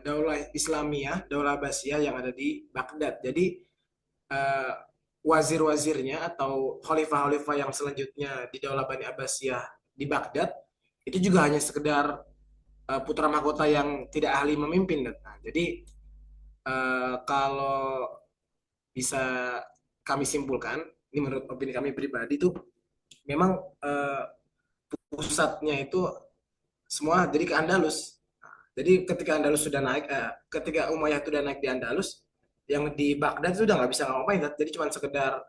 S1: Daulah Islamiyah, Daulah Abbasiyah yang ada di Baghdad. Jadi uh, wazir-wazirnya atau khalifah-khalifah yang selanjutnya di Daulah Bani Abbasiyah di Baghdad itu juga hanya sekedar putra mahkota yang tidak ahli memimpin. Nah, jadi kalau bisa kami simpulkan, ini menurut opini kami pribadi tuh memang pusatnya itu semua jadi ke Andalus. Jadi ketika Andalus sudah naik, ketika Umayyah sudah naik di Andalus, yang di Baghdad sudah nggak bisa ngapain. Jadi cuma sekedar,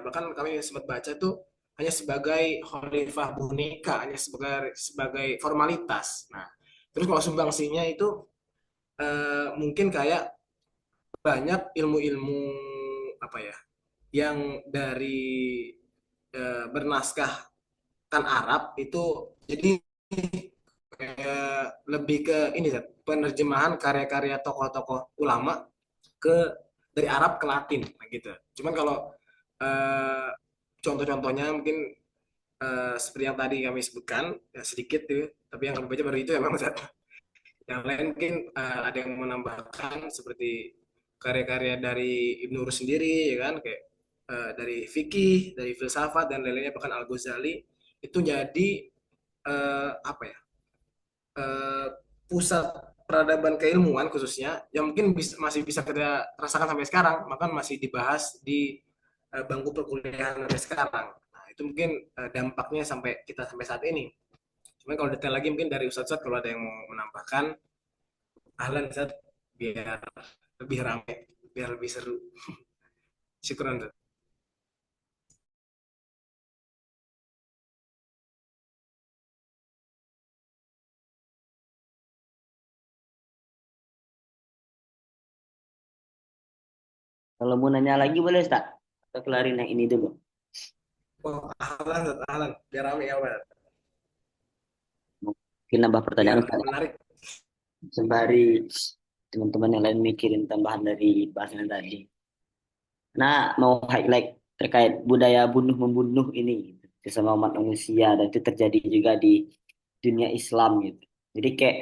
S1: bahkan kami sempat baca tuh hanya sebagai khalifah boneka, hanya sebagai formalitas. Nah, Terus kalau sumbangsinya itu mungkin kayak banyak ilmu-ilmu apa ya yang dari bernaskahkan Arab itu, jadi lebih ke ini Zat, penerjemahan karya-karya tokoh-tokoh ulama ke dari Arab ke Latin nah, gitu. Cuman kalau eh, contoh-contohnya mungkin seperti yang tadi kami sebutkan ya sedikit tuh, tapi yang kami baca baru itu emang Zat. Yang lain mungkin ada yang menambahkan seperti karya-karya dari Ibnu Rus sendiri, ya kan, kayak dari fikih, dari filsafat dan lain-lainnya, bahkan Al Ghazali itu jadi apa ya eh, pusat peradaban keilmuan khususnya yang mungkin masih bisa kita rasakan sampai sekarang, bahkan masih dibahas di bangku perkuliahan sampai sekarang. Nah, itu mungkin dampaknya sampai kita sampai saat ini. Cuman kalau detail lagi mungkin dari Ustadz kalau ada yang mau menambahkan, ahlan Ustadz, biar lebih ramai, biar lebih seru. Syukran Ustadz.
S5: Kalau mau nanya lagi boleh Ustaz? Atau kelarin yang ini dulu.
S1: Oh, ahlan Ustadz, ahlan, biar ramai ya Ustadz.
S5: Mungkin nambah
S1: Biar
S5: pertanyaan Ustaz.
S1: menarik.
S5: Sembari teman-teman yang lain mikirin tambahan dari bahasan tadi. Nah, mau highlight terkait budaya bunuh-membunuh ini gitu, sesama umat manusia dan itu terjadi juga di dunia Islam gitu. Jadi kayak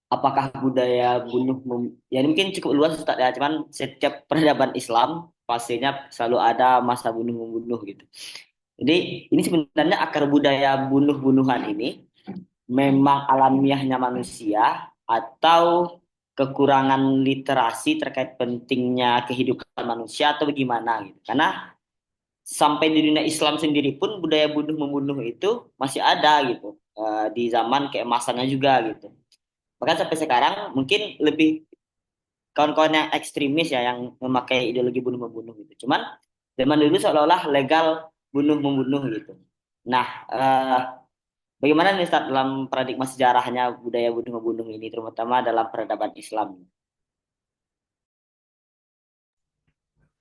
S5: apakah budaya ya ini mungkin cukup luas Ustaz ya, cuman setiap peradaban Islam pastinya selalu ada masa bunuh-membunuh gitu. Jadi ini sebenarnya akar budaya bunuh-bunuhan ini memang alamiahnya manusia atau kekurangan literasi terkait pentingnya kehidupan manusia atau bagaimana gitu. Karena sampai di dunia Islam sendiri pun budaya bunuh membunuh itu masih ada gitu. Di zaman keemasannya juga gitu. Bahkan sampai sekarang mungkin lebih kawan-kawan yang ekstremis ya yang memakai ideologi bunuh membunuh gitu. Cuman zaman dulu seolah-olah legal bunuh membunuh gitu. Nah, bagaimana nih Ustaz dalam paradigma sejarahnya budaya bunuh-membunuh ini, terutama dalam peradaban Islam?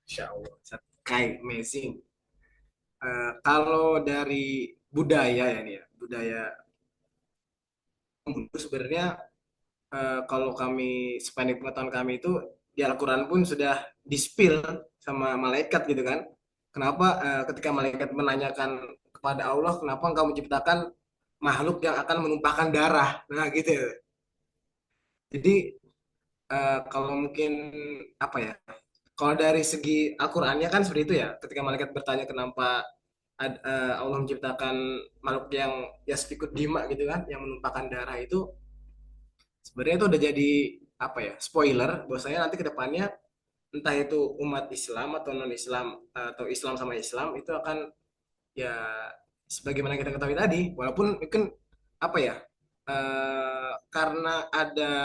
S1: Insya Allah Ustadz. Kayak amazing. Kalau dari budaya ya nih ya, budaya itu sebenarnya kalau kami sependek pengetahuan kami itu di Al-Quran pun sudah di-spill sama malaikat gitu kan. Kenapa ketika malaikat menanyakan kepada Allah, kenapa engkau menciptakan makhluk yang akan menumpahkan darah? Nah gitu. Jadi kalau mungkin apa ya? Kalau dari segi Al-Qur'annya kan seperti itu ya. Ketika malaikat bertanya kenapa Allah menciptakan makhluk yang yasfikut dima gitu kan, yang menumpahkan darah itu, sebenarnya itu udah jadi apa ya? Spoiler bahwasanya nanti ke depannya entah itu umat Islam atau non Islam atau Islam sama Islam itu akan ya sebagaimana kita ketahui tadi, walaupun mungkin apa ya? Karena ada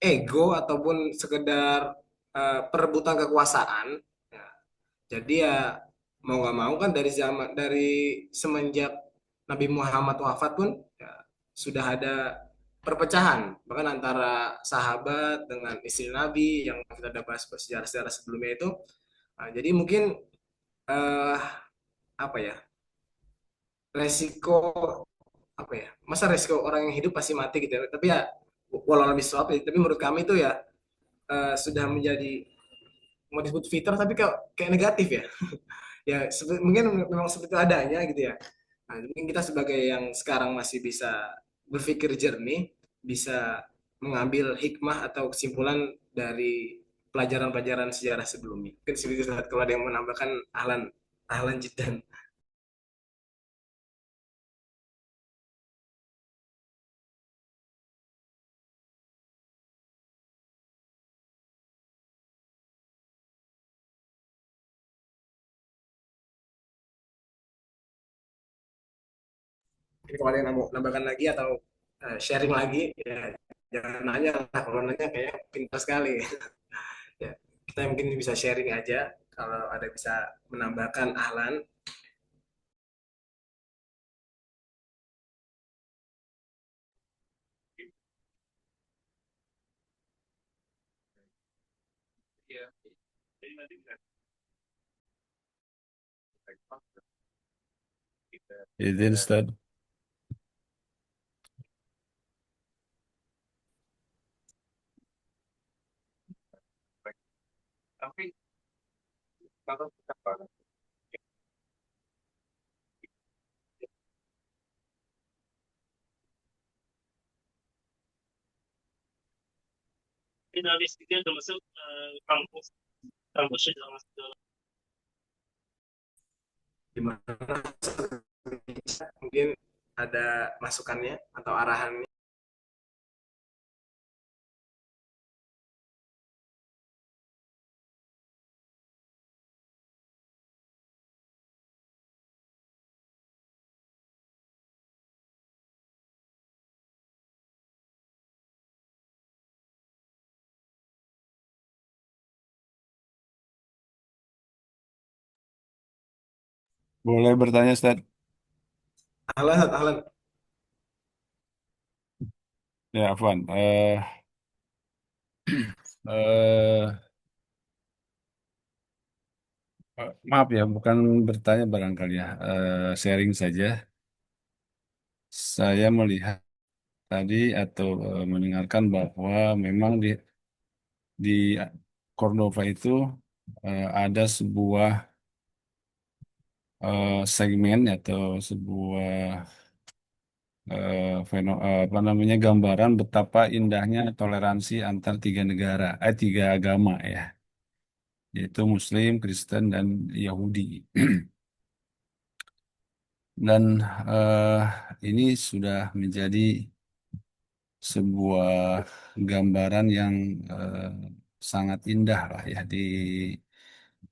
S1: ego ataupun sekedar perebutan kekuasaan. Ya, jadi ya mau nggak mau kan dari zaman dari semenjak Nabi Muhammad wafat pun ya, sudah ada perpecahan bahkan antara sahabat dengan istri Nabi yang kita udah bahas sejarah-sejarah sebelumnya itu. Nah, jadi mungkin eh, apa ya resiko apa ya masa resiko orang yang hidup pasti mati gitu ya, tapi ya walau lebih suap ya, tapi menurut kami itu ya sudah menjadi mau disebut fitrah tapi kayak negatif ya. Ya mungkin memang seperti itu adanya gitu ya. Nah, mungkin kita sebagai yang sekarang masih bisa berpikir jernih, bisa mengambil hikmah atau kesimpulan dari pelajaran-pelajaran sejarah sebelumnya. Mungkin seperti itu kalau ada yang menambahkan, ahlan ahlan jiddan. Mungkin kalau ada yang mau nambahkan lagi atau sharing lagi ya jangan nanya lah, kalau nanya kayak pintar sekali. Ya, kita mungkin bisa sharing aja kalau ada bisa menambahkan, ahlan.
S6: Izin Ustaz.
S1: Gimana mungkin ada masukannya atau arahannya?
S6: Boleh bertanya Ustaz?
S1: Ahlan, ahlan.
S6: Ya, Afwan. Eh, maaf ya, bukan bertanya barangkali ya. Sharing saja. Saya melihat tadi atau mendengarkan bahwa memang di Cordova itu ada sebuah segmen atau sebuah apa namanya gambaran betapa indahnya toleransi antar tiga negara, tiga agama ya, yaitu Muslim, Kristen, dan Yahudi. Dan eh, ini sudah menjadi sebuah gambaran yang eh, sangat indah lah ya di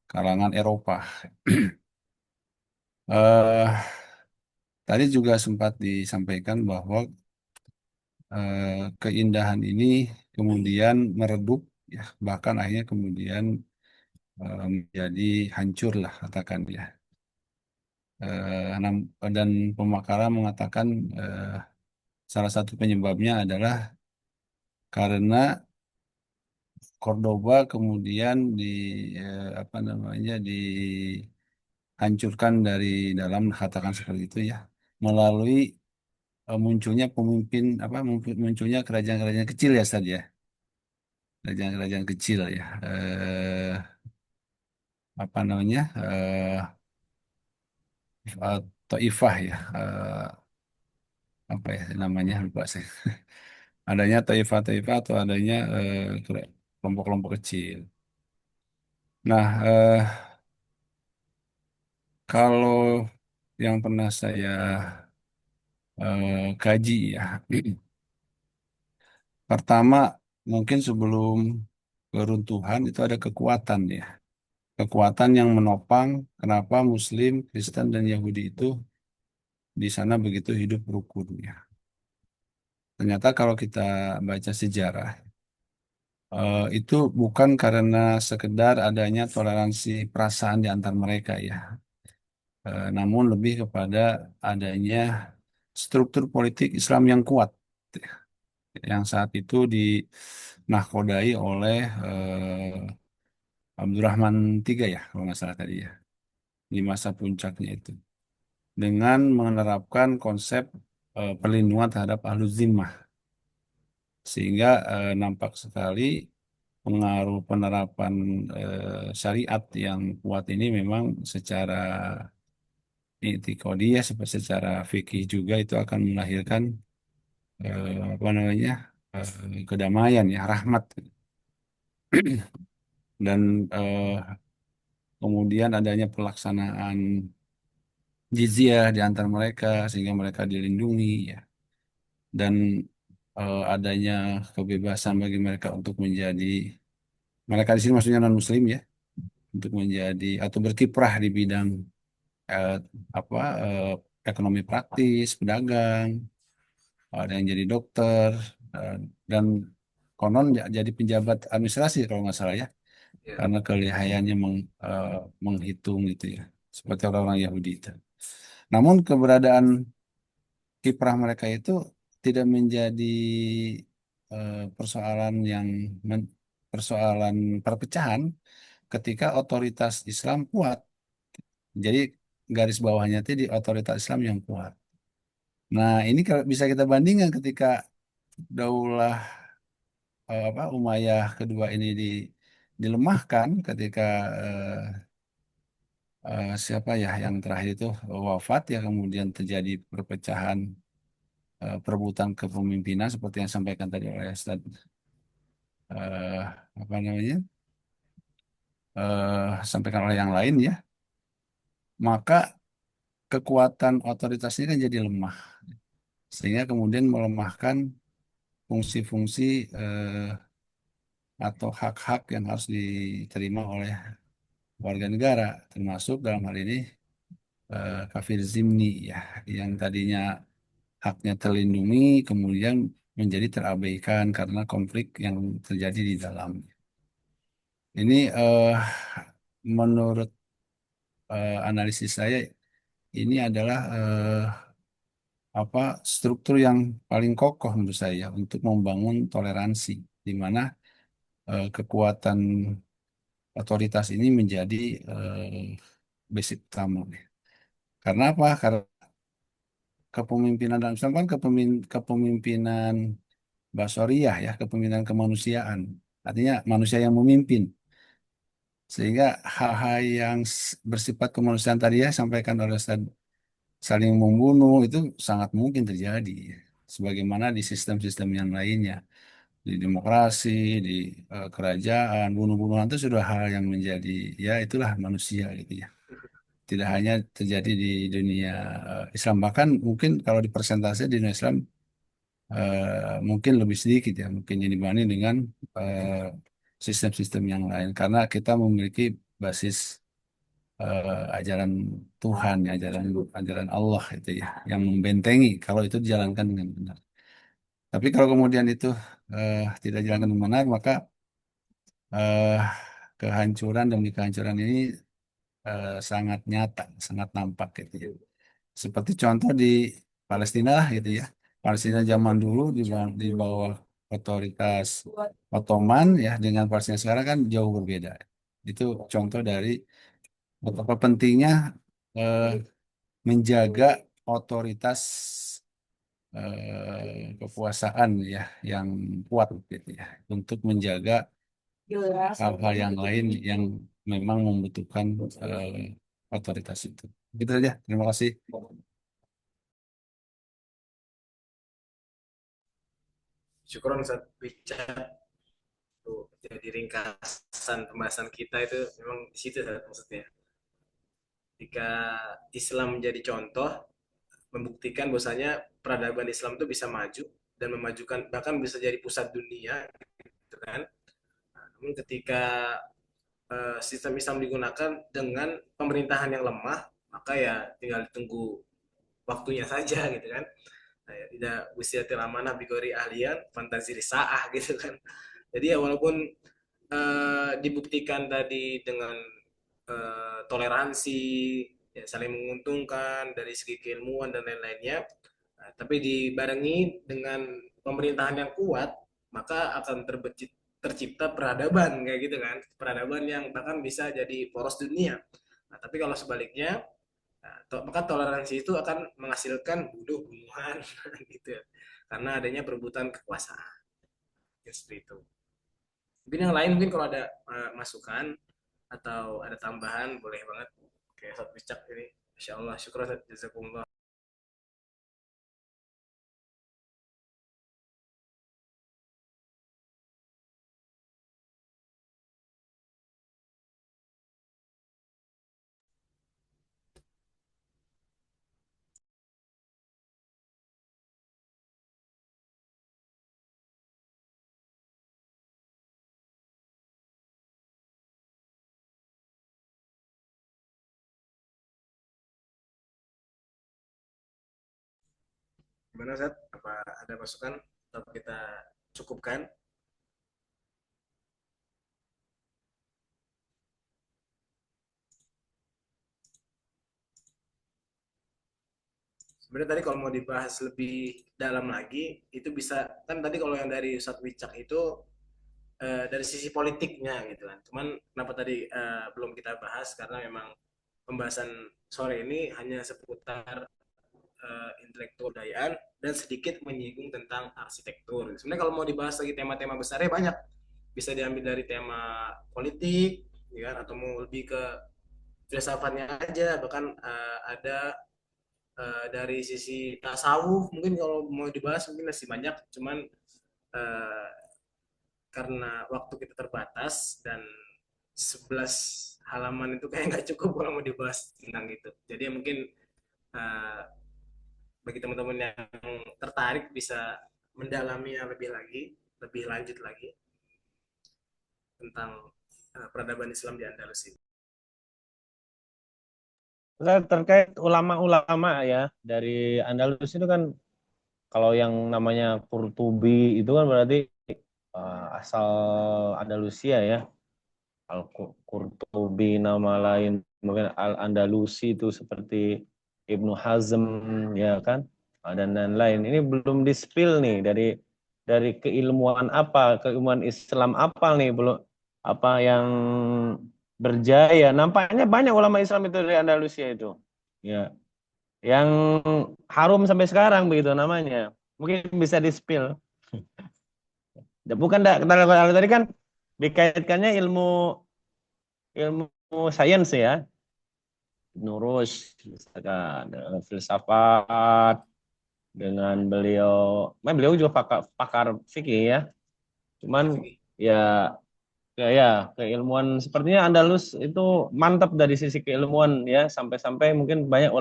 S6: kalangan Eropa. eh Tadi juga sempat disampaikan bahwa keindahan ini kemudian meredup, ya, bahkan akhirnya kemudian menjadi hancur lah katakan ya. Dan pemakaran mengatakan salah satu penyebabnya adalah karena Cordoba kemudian apa namanya dihancurkan dari dalam, katakan seperti itu ya, melalui munculnya pemimpin apa munculnya kerajaan-kerajaan kecil ya Ustaz ya, kerajaan-kerajaan kecil ya, apa namanya, Taifah ya, apa ya namanya lupa saya. Adanya Taifah-Taifah atau adanya kelompok-kelompok kecil. Nah, kalau yang pernah saya kaji ya, pertama mungkin sebelum keruntuhan itu ada kekuatan ya, kekuatan yang menopang kenapa Muslim, Kristen, dan Yahudi itu di sana begitu hidup rukun ya. Ternyata kalau kita baca sejarah, itu bukan karena sekedar adanya toleransi perasaan di antar mereka ya. Namun lebih kepada adanya struktur politik Islam yang kuat yang saat itu dinahkodai oleh Abdurrahman III ya kalau nggak salah tadi ya, di masa puncaknya itu, dengan menerapkan konsep perlindungan terhadap ahlu zimmah, sehingga nampak sekali pengaruh penerapan syariat yang kuat ini memang secara ya secara fikih juga itu akan melahirkan apa namanya kedamaian ya, rahmat, dan kemudian adanya pelaksanaan jizyah di antar mereka sehingga mereka dilindungi ya, dan adanya kebebasan bagi mereka untuk menjadi, mereka di sini maksudnya non muslim ya, untuk menjadi atau berkiprah di bidang eh, apa ekonomi praktis, pedagang, ada yang jadi dokter, eh, dan konon jadi pejabat administrasi kalau nggak salah ya,
S1: Ya.
S6: karena kelihayannya menghitung gitu ya, seperti orang-orang Yahudi itu. Namun keberadaan kiprah mereka itu tidak menjadi persoalan yang persoalan perpecahan ketika otoritas Islam kuat. Jadi garis bawahnya itu di otoritas Islam yang kuat. Nah, ini kalau bisa kita bandingkan ketika Daulah Umayyah kedua ini dilemahkan ketika siapa ya yang terakhir itu wafat ya, kemudian terjadi perpecahan, perebutan kepemimpinan seperti yang disampaikan tadi oleh Ustaz, eh, apa namanya, sampaikan oleh yang lain ya, maka kekuatan otoritasnya kan jadi lemah, sehingga kemudian melemahkan fungsi-fungsi atau hak-hak yang harus diterima oleh warga negara, termasuk dalam hal ini kafir zimni ya, yang tadinya haknya terlindungi kemudian menjadi terabaikan karena konflik yang terjadi di dalam. Ini menurut analisis saya ini adalah struktur yang paling kokoh menurut saya untuk membangun toleransi, di mana kekuatan otoritas ini menjadi basic utama. Karena apa? Karena kepemimpinan dalam Islam kan kepemimpinan basoriah ya, kepemimpinan kemanusiaan. Artinya manusia yang memimpin. Sehingga hal-hal yang bersifat kemanusiaan tadi ya sampaikan oleh Ustaz, saling membunuh itu sangat mungkin terjadi. Sebagaimana di sistem-sistem yang lainnya. Di demokrasi, di kerajaan, bunuh-bunuhan itu sudah hal yang menjadi, ya itulah manusia gitu ya. Tidak hanya terjadi di dunia Islam, bahkan mungkin kalau di persentase di dunia Islam mungkin lebih sedikit ya, mungkin yang dibanding dengan sistem-sistem yang lain, karena kita memiliki basis ajaran Tuhan, ya, ajaran ajaran Allah itu ya, yang membentengi kalau itu dijalankan dengan benar. Tapi kalau kemudian itu tidak dijalankan dengan benar, maka eh, kehancuran demi kehancuran ini sangat nyata, sangat nampak gitu ya. Seperti contoh di Palestina lah gitu ya. Palestina zaman dulu di bawah otoritas Ottoman ya, dengan Palestina sekarang kan jauh berbeda. Itu contoh dari betapa pentingnya eh, menjaga otoritas kekuasaan ya yang kuat gitu ya, untuk menjaga hal-hal yang lain yang memang membutuhkan otoritas itu. Gitu saja. Terima kasih.
S1: Syukuran Ustaz Richard tuh jadi ringkasan pembahasan kita itu memang di situ Ustaz, maksudnya. Jika Islam menjadi contoh, membuktikan bahwasanya peradaban Islam itu bisa maju dan memajukan, bahkan bisa jadi pusat dunia, gitu kan. Namun ketika sistem Islam digunakan dengan pemerintahan yang lemah, maka ya tinggal ditunggu waktunya saja gitu kan. Nah, ya, tidak usiatil amanah bigori ahlian fantasi risaah gitu kan. Jadi ya walaupun dibuktikan tadi dengan toleransi, ya, saling menguntungkan dari segi keilmuan dan lain-lainnya, tapi dibarengi dengan pemerintahan yang kuat, maka akan tercipta peradaban kayak gitu kan, peradaban yang bahkan bisa jadi poros dunia. Nah, tapi kalau sebaliknya, nah, maka toleransi itu akan menghasilkan bunuh-bunuhan gitu ya, karena adanya perebutan kekuasaan. Ya, seperti itu. Mungkin yang lain, mungkin kalau ada masukan atau ada tambahan boleh banget, kayak satu Bicak ini. Insya Allah, syukur jazakumullah. Gimana Zat? Apa ada masukan atau kita cukupkan? Sebenarnya tadi kalau mau dibahas lebih dalam lagi, itu bisa kan tadi kalau yang dari Ustadz Wicak itu dari sisi politiknya gitu kan. Cuman kenapa tadi belum kita bahas karena memang pembahasan sore ini hanya seputar intelektual budayaan dan sedikit menyinggung tentang arsitektur. Sebenarnya kalau mau dibahas lagi tema-tema besarnya banyak, bisa diambil dari tema politik, ya kan? Atau mau lebih ke filsafatnya aja, bahkan ada dari sisi tasawuf mungkin kalau mau dibahas mungkin masih banyak, cuman uh, karena waktu kita terbatas dan 11 halaman itu kayak nggak cukup kalau mau dibahas tentang itu. Jadi mungkin uh, bagi teman-teman yang tertarik bisa mendalaminya lebih lagi, lebih lanjut lagi tentang peradaban Islam di Andalus ini.
S3: Terkait ulama-ulama ya dari Andalus itu kan, kalau yang namanya Qurtubi itu kan berarti asal Andalusia ya. Al-Qurtubi nama lain mungkin Al-Andalusi itu seperti Ibnu Hazm ya kan, dan lain-lain. Ini belum di-spill nih dari keilmuan apa, keilmuan Islam apa nih, belum apa yang berjaya. Nampaknya banyak ulama Islam itu dari Andalusia itu. Ya, yang harum sampai sekarang begitu namanya. Mungkin bisa di-spill. Bukan kalau tadi kan dikaitkannya ilmu sains ya. Nurus misalkan filsafat dengan beliau juga pakar fikih ya. Cuman ya keilmuan sepertinya Andalus itu mantap dari sisi keilmuan ya, sampai-sampai mungkin banyak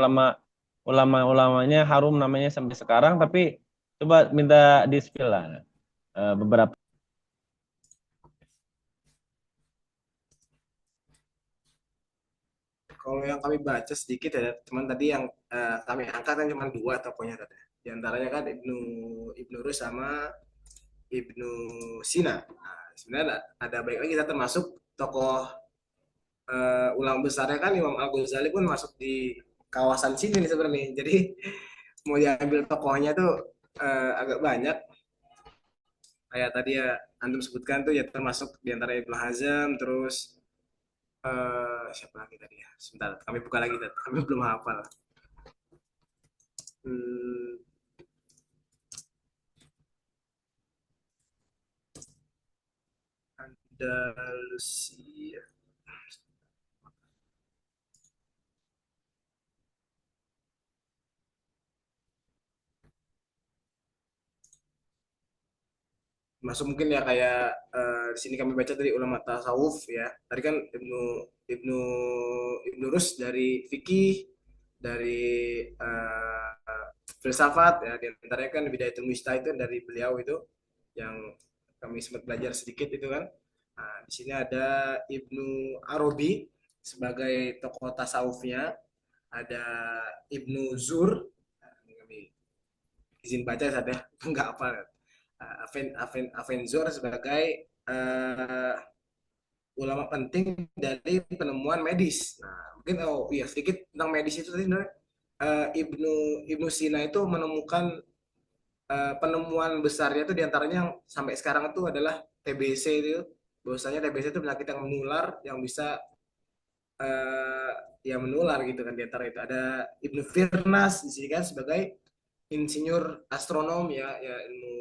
S3: ulamanya harum namanya sampai sekarang. Tapi coba minta di-spill lah beberapa.
S1: Kalau yang kami baca sedikit ya, cuman tadi yang kami angkat kan cuma dua tokohnya tadi. Di antaranya kan Ibnu Rus sama Ibnu Sina. Nah, sebenarnya ada baik lagi kita termasuk tokoh ulama besarnya kan Imam Al Ghazali pun masuk di kawasan sini nih sebenarnya. Jadi mau diambil tokohnya tuh agak banyak. Kayak tadi ya antum sebutkan tuh ya termasuk di antara Ibnu Hazm, terus siapa lagi tadi ya? Sebentar, kami buka lagi, kami belum hafal. Hmm, Andalusia. Masuk mungkin ya kayak di sini kami baca tadi ulama tasawuf ya. Tadi kan Ibnu Ibnu Rus dari fikih, dari filsafat ya, di antaranya kan Bidayatul Mujtahid itu dari beliau itu yang kami sempat belajar sedikit itu kan. Nah, di sini ada Ibnu Arabi sebagai tokoh tasawufnya, ada Ibnu Zur, nah, ini kami izin baca saja enggak apa, Avenzor sebagai ulama penting dari penemuan medis. Nah, mungkin iya sedikit tentang medis itu tadi Ibnu Ibnu Sina itu menemukan penemuan besarnya itu diantaranya yang sampai sekarang itu adalah TBC itu. Bahwasanya TBC itu penyakit yang menular yang bisa uh, ya menular gitu kan, diantara itu ada Ibnu Firnas di sini kan sebagai insinyur astronom ya ilmu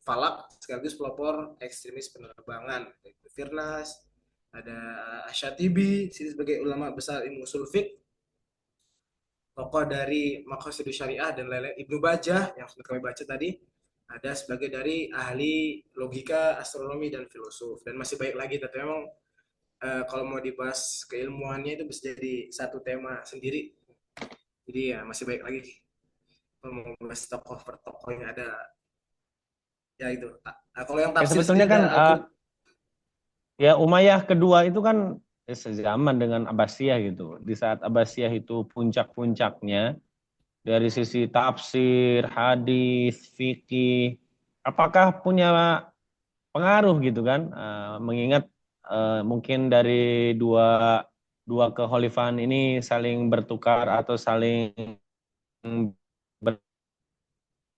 S1: falak sekaligus pelopor ekstremis penerbangan. Ibnu Firnas, ada Asyatibi sini sebagai ulama besar ilmu usul fiqh, tokoh dari Maqasidus Syariah dan lain-lain. Ibnu Bajah yang sudah kami baca tadi ada sebagai dari ahli logika, astronomi dan filosof, dan masih banyak lagi. Tapi memang kalau mau dibahas keilmuannya itu bisa jadi satu tema sendiri. Jadi ya masih baik lagi kalau mau bahas tokoh per tokohnya ada ya itu. Nah, kalau yang tafsir
S3: Sebetulnya
S1: sendiri
S3: kan
S1: aku
S3: ya Umayyah kedua itu kan sezaman dengan Abbasiyah gitu. Di saat Abbasiyah itu puncak-puncaknya dari sisi tafsir, hadis, fikih, apakah punya pengaruh gitu kan? Mengingat mungkin dari dua dua kekhalifahan ini saling bertukar atau saling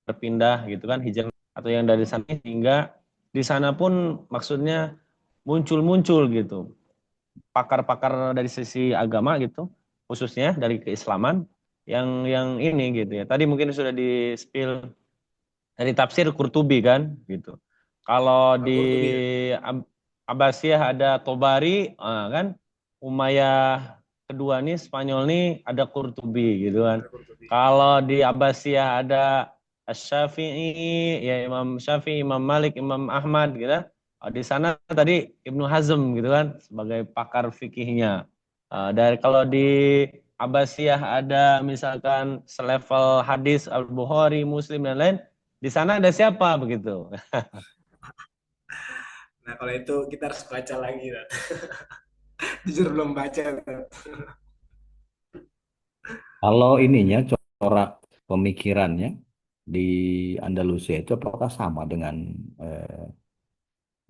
S3: berpindah gitu kan, hijrah atau yang dari sana, hingga di sana pun maksudnya muncul-muncul gitu pakar-pakar dari sisi agama gitu, khususnya dari keislaman yang ini gitu ya. Tadi mungkin sudah di spill dari tafsir Qurtubi kan gitu. Kalau di
S1: Al-Qurtubi ya.
S3: Abbasiyah ada Tobari, kan Umayyah kedua nih Spanyol nih ada Qurtubi gitu kan.
S1: Ada Qurtubi.
S3: Kalau di Abbasiyah ada Asy-Syafi'i, ya Imam Syafi'i, Imam Malik, Imam Ahmad gitu. Di sana tadi Ibnu Hazm gitu kan sebagai pakar fikihnya. Dari kalau di Abbasiyah ada misalkan selevel hadis Al-Bukhari, Muslim dan lain, di sana ada siapa begitu?
S1: Nah, kalau itu kita harus baca lagi, Tat. Jujur belum baca, Tat.
S2: Kalau ininya corak pemikirannya di Andalusia itu apakah sama dengan eh,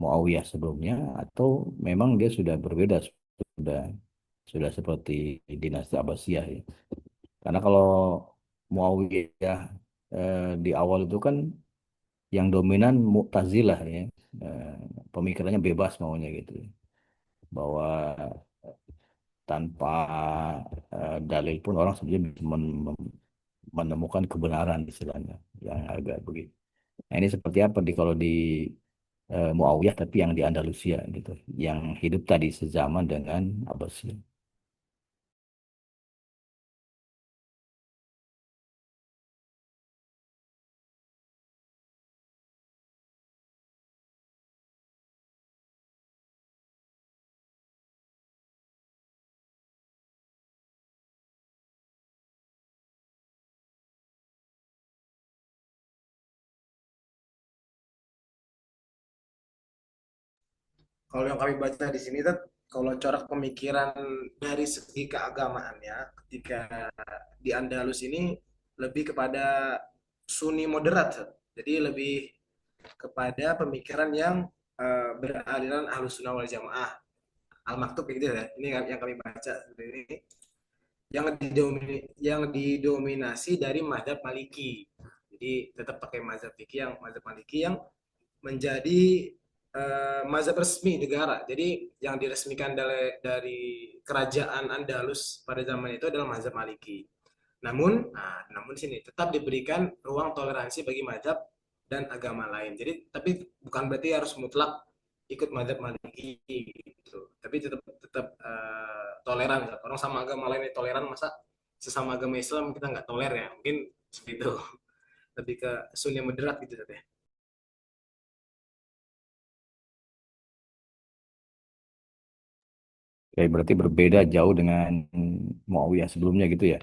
S2: Muawiyah sebelumnya atau memang dia sudah berbeda, sudah sudah seperti dinasti Abbasiyah ya. Karena kalau Muawiyah di awal itu kan yang dominan Mu'tazilah ya. Eh, Pemikirannya bebas maunya gitu ya. Bahwa tanpa dalil pun orang sebenarnya bisa menemukan kebenaran istilahnya yang agak begitu. Nah, ini seperti apa di kalau di Muawiyah tapi yang di Andalusia gitu, yang hidup tadi sezaman dengan Abbasiyah.
S1: Kalau yang kami baca di sini, Tat, kalau corak pemikiran dari segi keagamaannya, ketika di Andalus ini lebih kepada Sunni moderat, Tat. Jadi lebih kepada pemikiran yang beraliran Ahlus Sunnah wal Jamaah. Al-Maktub gitu ya. Ini yang kami baca seperti ini. Yang didominasi dari mazhab Maliki. Jadi tetap pakai mazhab Maliki yang menjadi mazhab resmi negara. Jadi yang diresmikan dari kerajaan Andalus pada zaman itu adalah mazhab Maliki. Namun sini tetap diberikan ruang toleransi bagi mazhab dan agama lain. Jadi tapi bukan berarti harus mutlak ikut mazhab Maliki gitu. Tapi tetap tetap toleran. Orang sama agama lain toleran, masa sesama agama Islam kita nggak toler ya? Mungkin seperti itu. Lebih ke Sunni moderat gitu ya.
S2: Oke, berarti berbeda jauh dengan Muawiyah sebelumnya gitu ya.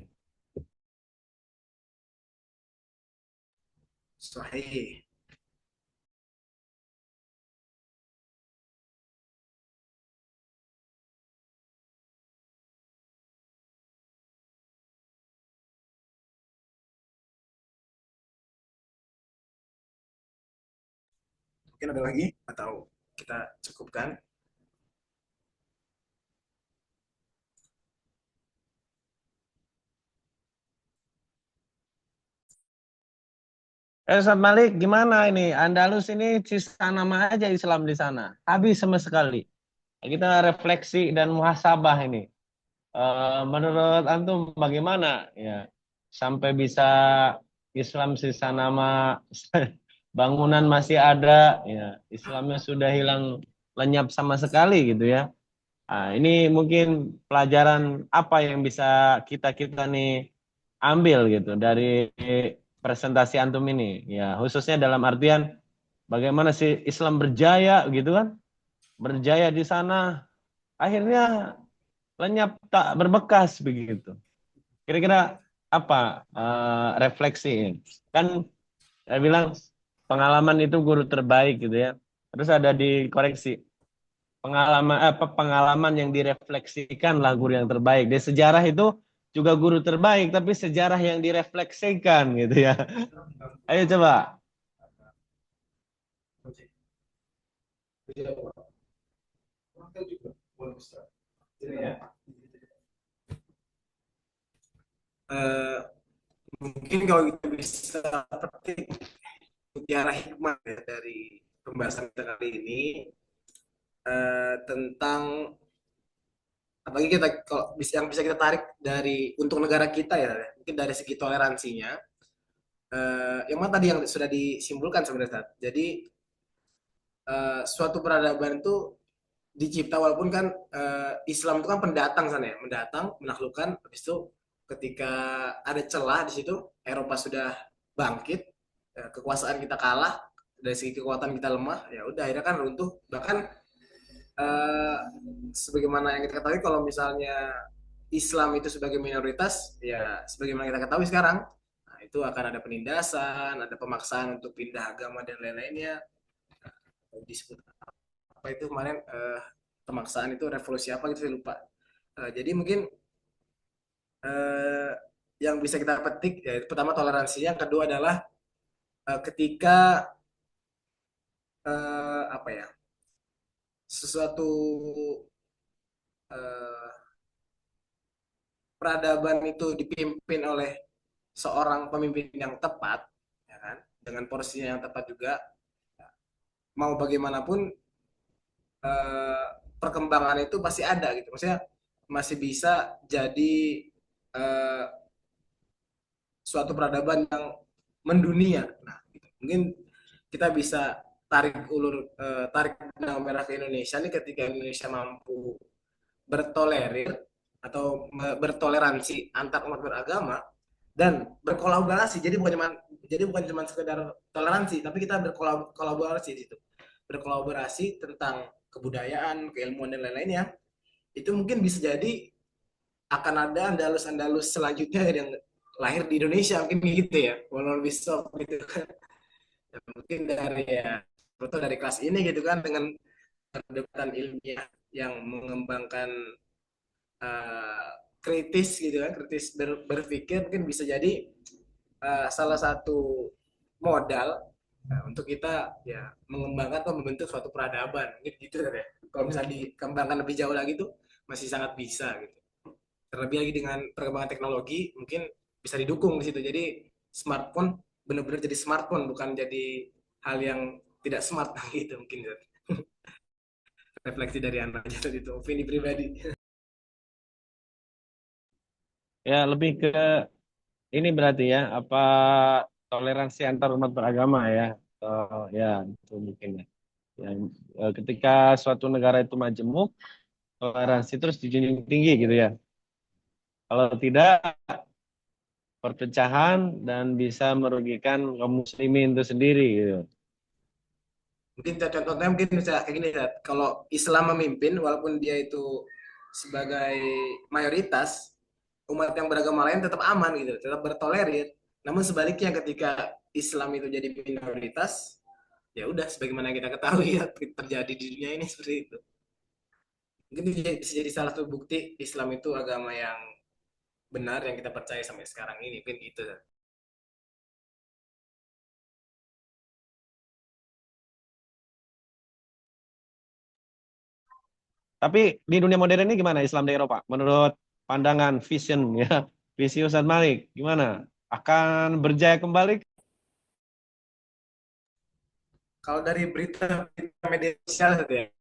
S1: Sahih. Mungkin ada lagi atau kita cukupkan?
S3: Ustaz Malik, gimana ini? Andalus ini sisa nama aja Islam di sana. Habis sama sekali. Kita refleksi dan muhasabah ini. Menurut antum bagaimana ya sampai bisa Islam sisa nama, bangunan masih ada ya, Islamnya sudah hilang lenyap sama sekali gitu ya. Ini mungkin pelajaran apa yang bisa kita nih ambil gitu dari presentasi antum ini ya, khususnya dalam artian bagaimana sih Islam berjaya gitu kan, berjaya di sana akhirnya lenyap tak berbekas begitu. Kira-kira apa refleksi kan saya bilang pengalaman itu guru terbaik gitu ya. Terus ada dikoreksi pengalaman yang direfleksikan lah guru yang terbaik. Di sejarah itu juga guru terbaik tapi sejarah yang direfleksikan gitu ya. Ayo coba.
S1: Eh, Mungkin kalau kita bisa petik mutiara hikmah ya, dari pembahasan kita kali ini tentang apalagi kita kalau yang bisa kita tarik dari untuk negara kita ya, mungkin dari segi toleransinya, yang mana tadi yang sudah disimpulkan sebenarnya Tat. Jadi suatu peradaban itu dicipta walaupun kan Islam itu kan pendatang sana ya, mendatang menaklukkan, habis itu ketika ada celah di situ Eropa sudah bangkit, kekuasaan kita kalah, dari segi kekuatan kita lemah, ya udah akhirnya kan runtuh. Bahkan eh, sebagaimana yang kita ketahui kalau misalnya Islam itu sebagai minoritas, ya sebagaimana kita ketahui sekarang, nah, itu akan ada penindasan, ada pemaksaan untuk pindah agama dan lain-lainnya. Disebut apa itu kemarin pemaksaan itu revolusi apa gitu saya lupa. Jadi mungkin eh, yang bisa kita petik ya pertama toleransinya, yang kedua adalah ketika apa ya, sesuatu eh, peradaban itu dipimpin oleh seorang pemimpin yang tepat, ya kan, dengan porsinya yang tepat juga, mau bagaimanapun eh, perkembangan itu pasti ada gitu. Maksudnya masih bisa jadi eh, suatu peradaban yang mendunia. Nah, gitu. Mungkin kita bisa tarik benang merah ke Indonesia nih, ketika Indonesia mampu bertolerir atau bertoleransi antar umat beragama dan berkolaborasi. Jadi bukan cuma sekedar toleransi, tapi kita berkolaborasi di situ. Berkolaborasi tentang kebudayaan, keilmuan dan lain-lainnya. Itu mungkin bisa jadi akan ada Andalus-Andalus selanjutnya yang lahir di Indonesia mungkin gitu ya. Walau bisa gitu kan. Mungkin dari ya foto dari kelas ini gitu kan, dengan perdebatan ilmiah yang mengembangkan eh, kritis gitu kan, kritis berpikir, mungkin bisa jadi salah satu modal untuk kita ya mengembangkan atau membentuk suatu peradaban gitu kan ya. Kalau misalnya dikembangkan lebih jauh lagi tuh masih sangat bisa gitu. Terlebih lagi dengan perkembangan teknologi mungkin bisa didukung di situ. Jadi smartphone benar-benar jadi smartphone, bukan jadi hal yang tidak smart gitu mungkin. Refleksi dari anak aja tadi itu opini pribadi.
S3: Ya, lebih ke ini berarti ya, apa toleransi antar umat beragama ya. Ya, itu mungkin ya. Ya, ketika suatu negara itu majemuk, toleransi terus dijunjung tinggi gitu ya. Kalau tidak, perpecahan dan bisa merugikan kaum muslimin itu sendiri gitu.
S1: Mungkin contohnya mungkin bisa kayak gini ya. Kalau Islam memimpin walaupun dia itu sebagai mayoritas, umat yang beragama lain tetap aman gitu, tetap bertolerir. Namun sebaliknya ketika Islam itu jadi minoritas, ya udah sebagaimana kita ketahui ya terjadi di dunia ini seperti itu. Mungkin bisa jadi salah satu bukti Islam itu agama yang benar yang kita percaya sampai sekarang ini, mungkin gitu.
S3: Tapi di dunia modern ini gimana Islam di Eropa? Menurut pandangan vision ya, visi Ustadz Malik, gimana? Akan berjaya kembali?
S1: Kalau dari berita media sosial ya,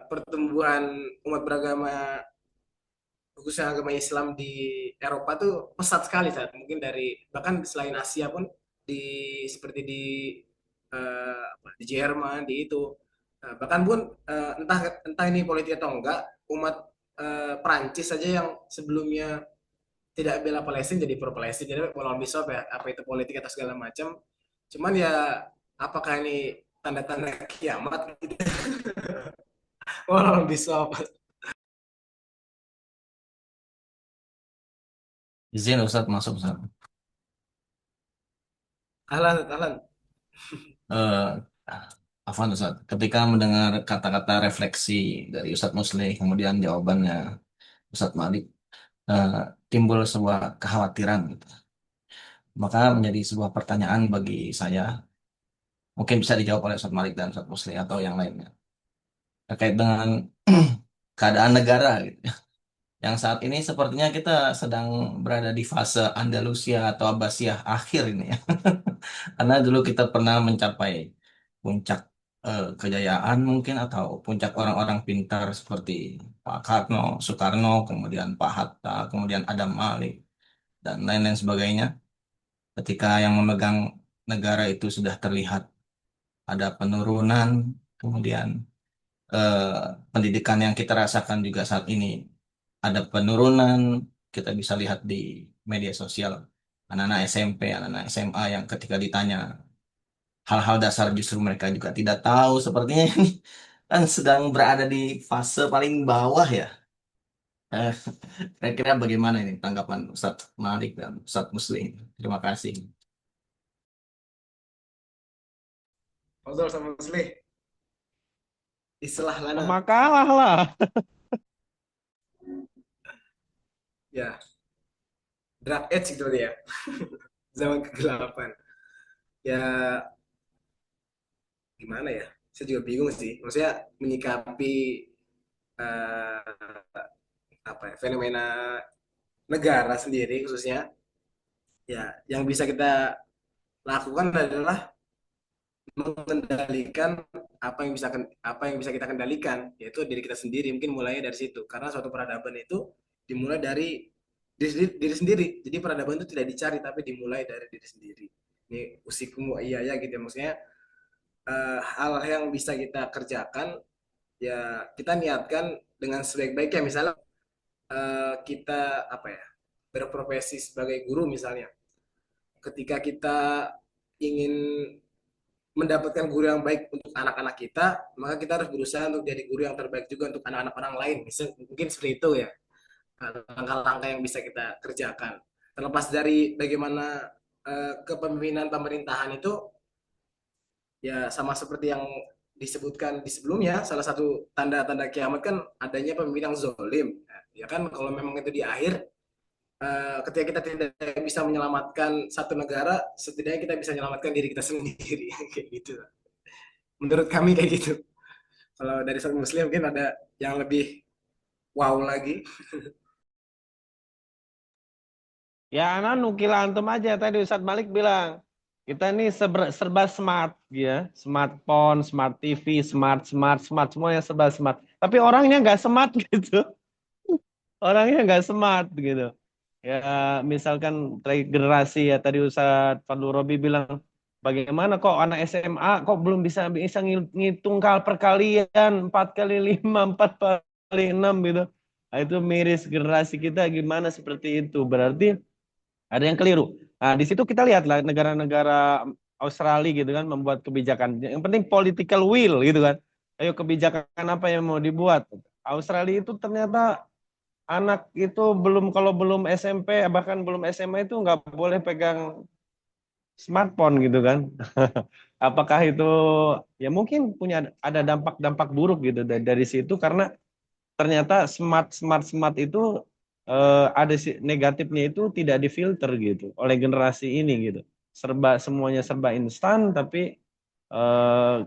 S1: pertumbuhan umat beragama khususnya agama Islam di Eropa tuh pesat sekali saat mungkin dari bahkan selain Asia pun di seperti di di Jerman di itu. Bahkan pun entah entah ini politik atau enggak, umat Prancis saja yang sebelumnya tidak bela Palestina jadi pro Palestina, jadi walau bisa ya apa itu politik atau segala macam, cuman ya apakah ini tanda-tanda kiamat gitu. Walau bisa.
S7: Izin Ustadz masuk Ustadz.
S1: Alan Alan
S7: Eh, Afwan Ustadz, ketika mendengar kata-kata refleksi dari Ustadz Musli, kemudian jawabannya Ustadz Malik, eh, timbul sebuah kekhawatiran gitu. Maka menjadi sebuah pertanyaan bagi saya, mungkin bisa dijawab oleh Ustadz Malik dan Ustadz Musli atau yang lainnya, terkait dengan keadaan negara gitu. yang saat ini sepertinya kita sedang berada di fase Andalusia atau Abbasiyah akhir ini ya. Karena dulu kita pernah mencapai puncak kejayaan mungkin atau puncak orang-orang pintar seperti Pak Karno, Soekarno, kemudian Pak Hatta, kemudian Adam Malik dan lain-lain sebagainya. Ketika yang memegang negara itu sudah terlihat ada penurunan, kemudian eh, pendidikan yang kita rasakan juga saat ini ada penurunan. Kita bisa lihat di media sosial anak-anak SMP, anak-anak SMA yang ketika ditanya hal-hal dasar justru mereka juga tidak tahu. Sepertinya ini kan sedang berada di fase paling bawah ya. Eh, Kira-kira bagaimana ini tanggapan Ustadz Malik dan Ustadz Muslim? Terima kasih.
S1: Fadol sama Muslih, islah lana.
S3: Sama kalah lah.
S1: Ya, dark age gitu ya. Zaman kegelapan. Ya, gimana ya? Saya juga bingung sih. Maksudnya menyikapi eh, apa ya, fenomena negara sendiri khususnya, ya yang bisa kita lakukan adalah mengendalikan apa yang bisa kita kendalikan, yaitu diri kita sendiri. Mungkin mulainya dari situ, karena suatu peradaban itu dimulai dari diri sendiri. Jadi peradaban itu tidak dicari, tapi dimulai dari diri sendiri. Ini usikum wa iya ya gitu ya. Maksudnya hal yang bisa kita kerjakan, ya kita niatkan dengan sebaik-baiknya. Misalnya kita apa ya, berprofesi sebagai guru misalnya, ketika kita ingin mendapatkan guru yang baik untuk anak-anak kita, maka kita harus berusaha untuk jadi guru yang terbaik juga untuk anak-anak orang lain. Mungkin seperti itu ya, langkah-langkah yang bisa kita kerjakan. Terlepas dari bagaimana kepemimpinan pemerintahan itu, ya sama seperti yang disebutkan di sebelumnya, salah satu tanda-tanda kiamat kan adanya pemimpin yang zolim. Ya kan, kalau memang itu di akhir, ketika kita tidak bisa menyelamatkan satu negara, setidaknya kita bisa menyelamatkan diri kita sendiri. Kayak gitu. Menurut kami kayak gitu. Kalau dari satu muslim mungkin ada yang lebih wow lagi.
S3: Ya, nukil antum aja tadi Ustadz Malik bilang kita ini serba smart ya, smartphone, smart TV, smart, semuanya serba smart. Tapi orangnya nggak smart gitu, orangnya nggak smart gitu. Ya, misalkan generasi ya tadi Ustadz Fadlu Robi bilang, bagaimana kok anak SMA kok belum bisa bisa ngitung perkalian 4 kali 5, 4 kali 6 gitu. Nah, itu miris generasi kita gimana seperti itu. Berarti ada yang keliru. Nah, di situ kita lihat lah negara-negara Australia gitu kan membuat kebijakan. Yang penting political will gitu kan. Ayo kebijakan apa yang mau dibuat. Australia itu ternyata anak itu kalau belum SMP bahkan belum SMA itu nggak boleh pegang smartphone gitu kan. Apakah itu ya mungkin punya ada dampak-dampak buruk gitu dari situ karena ternyata smart itu ada negatifnya itu tidak difilter gitu oleh generasi ini gitu. Semuanya serba instan tapi eh,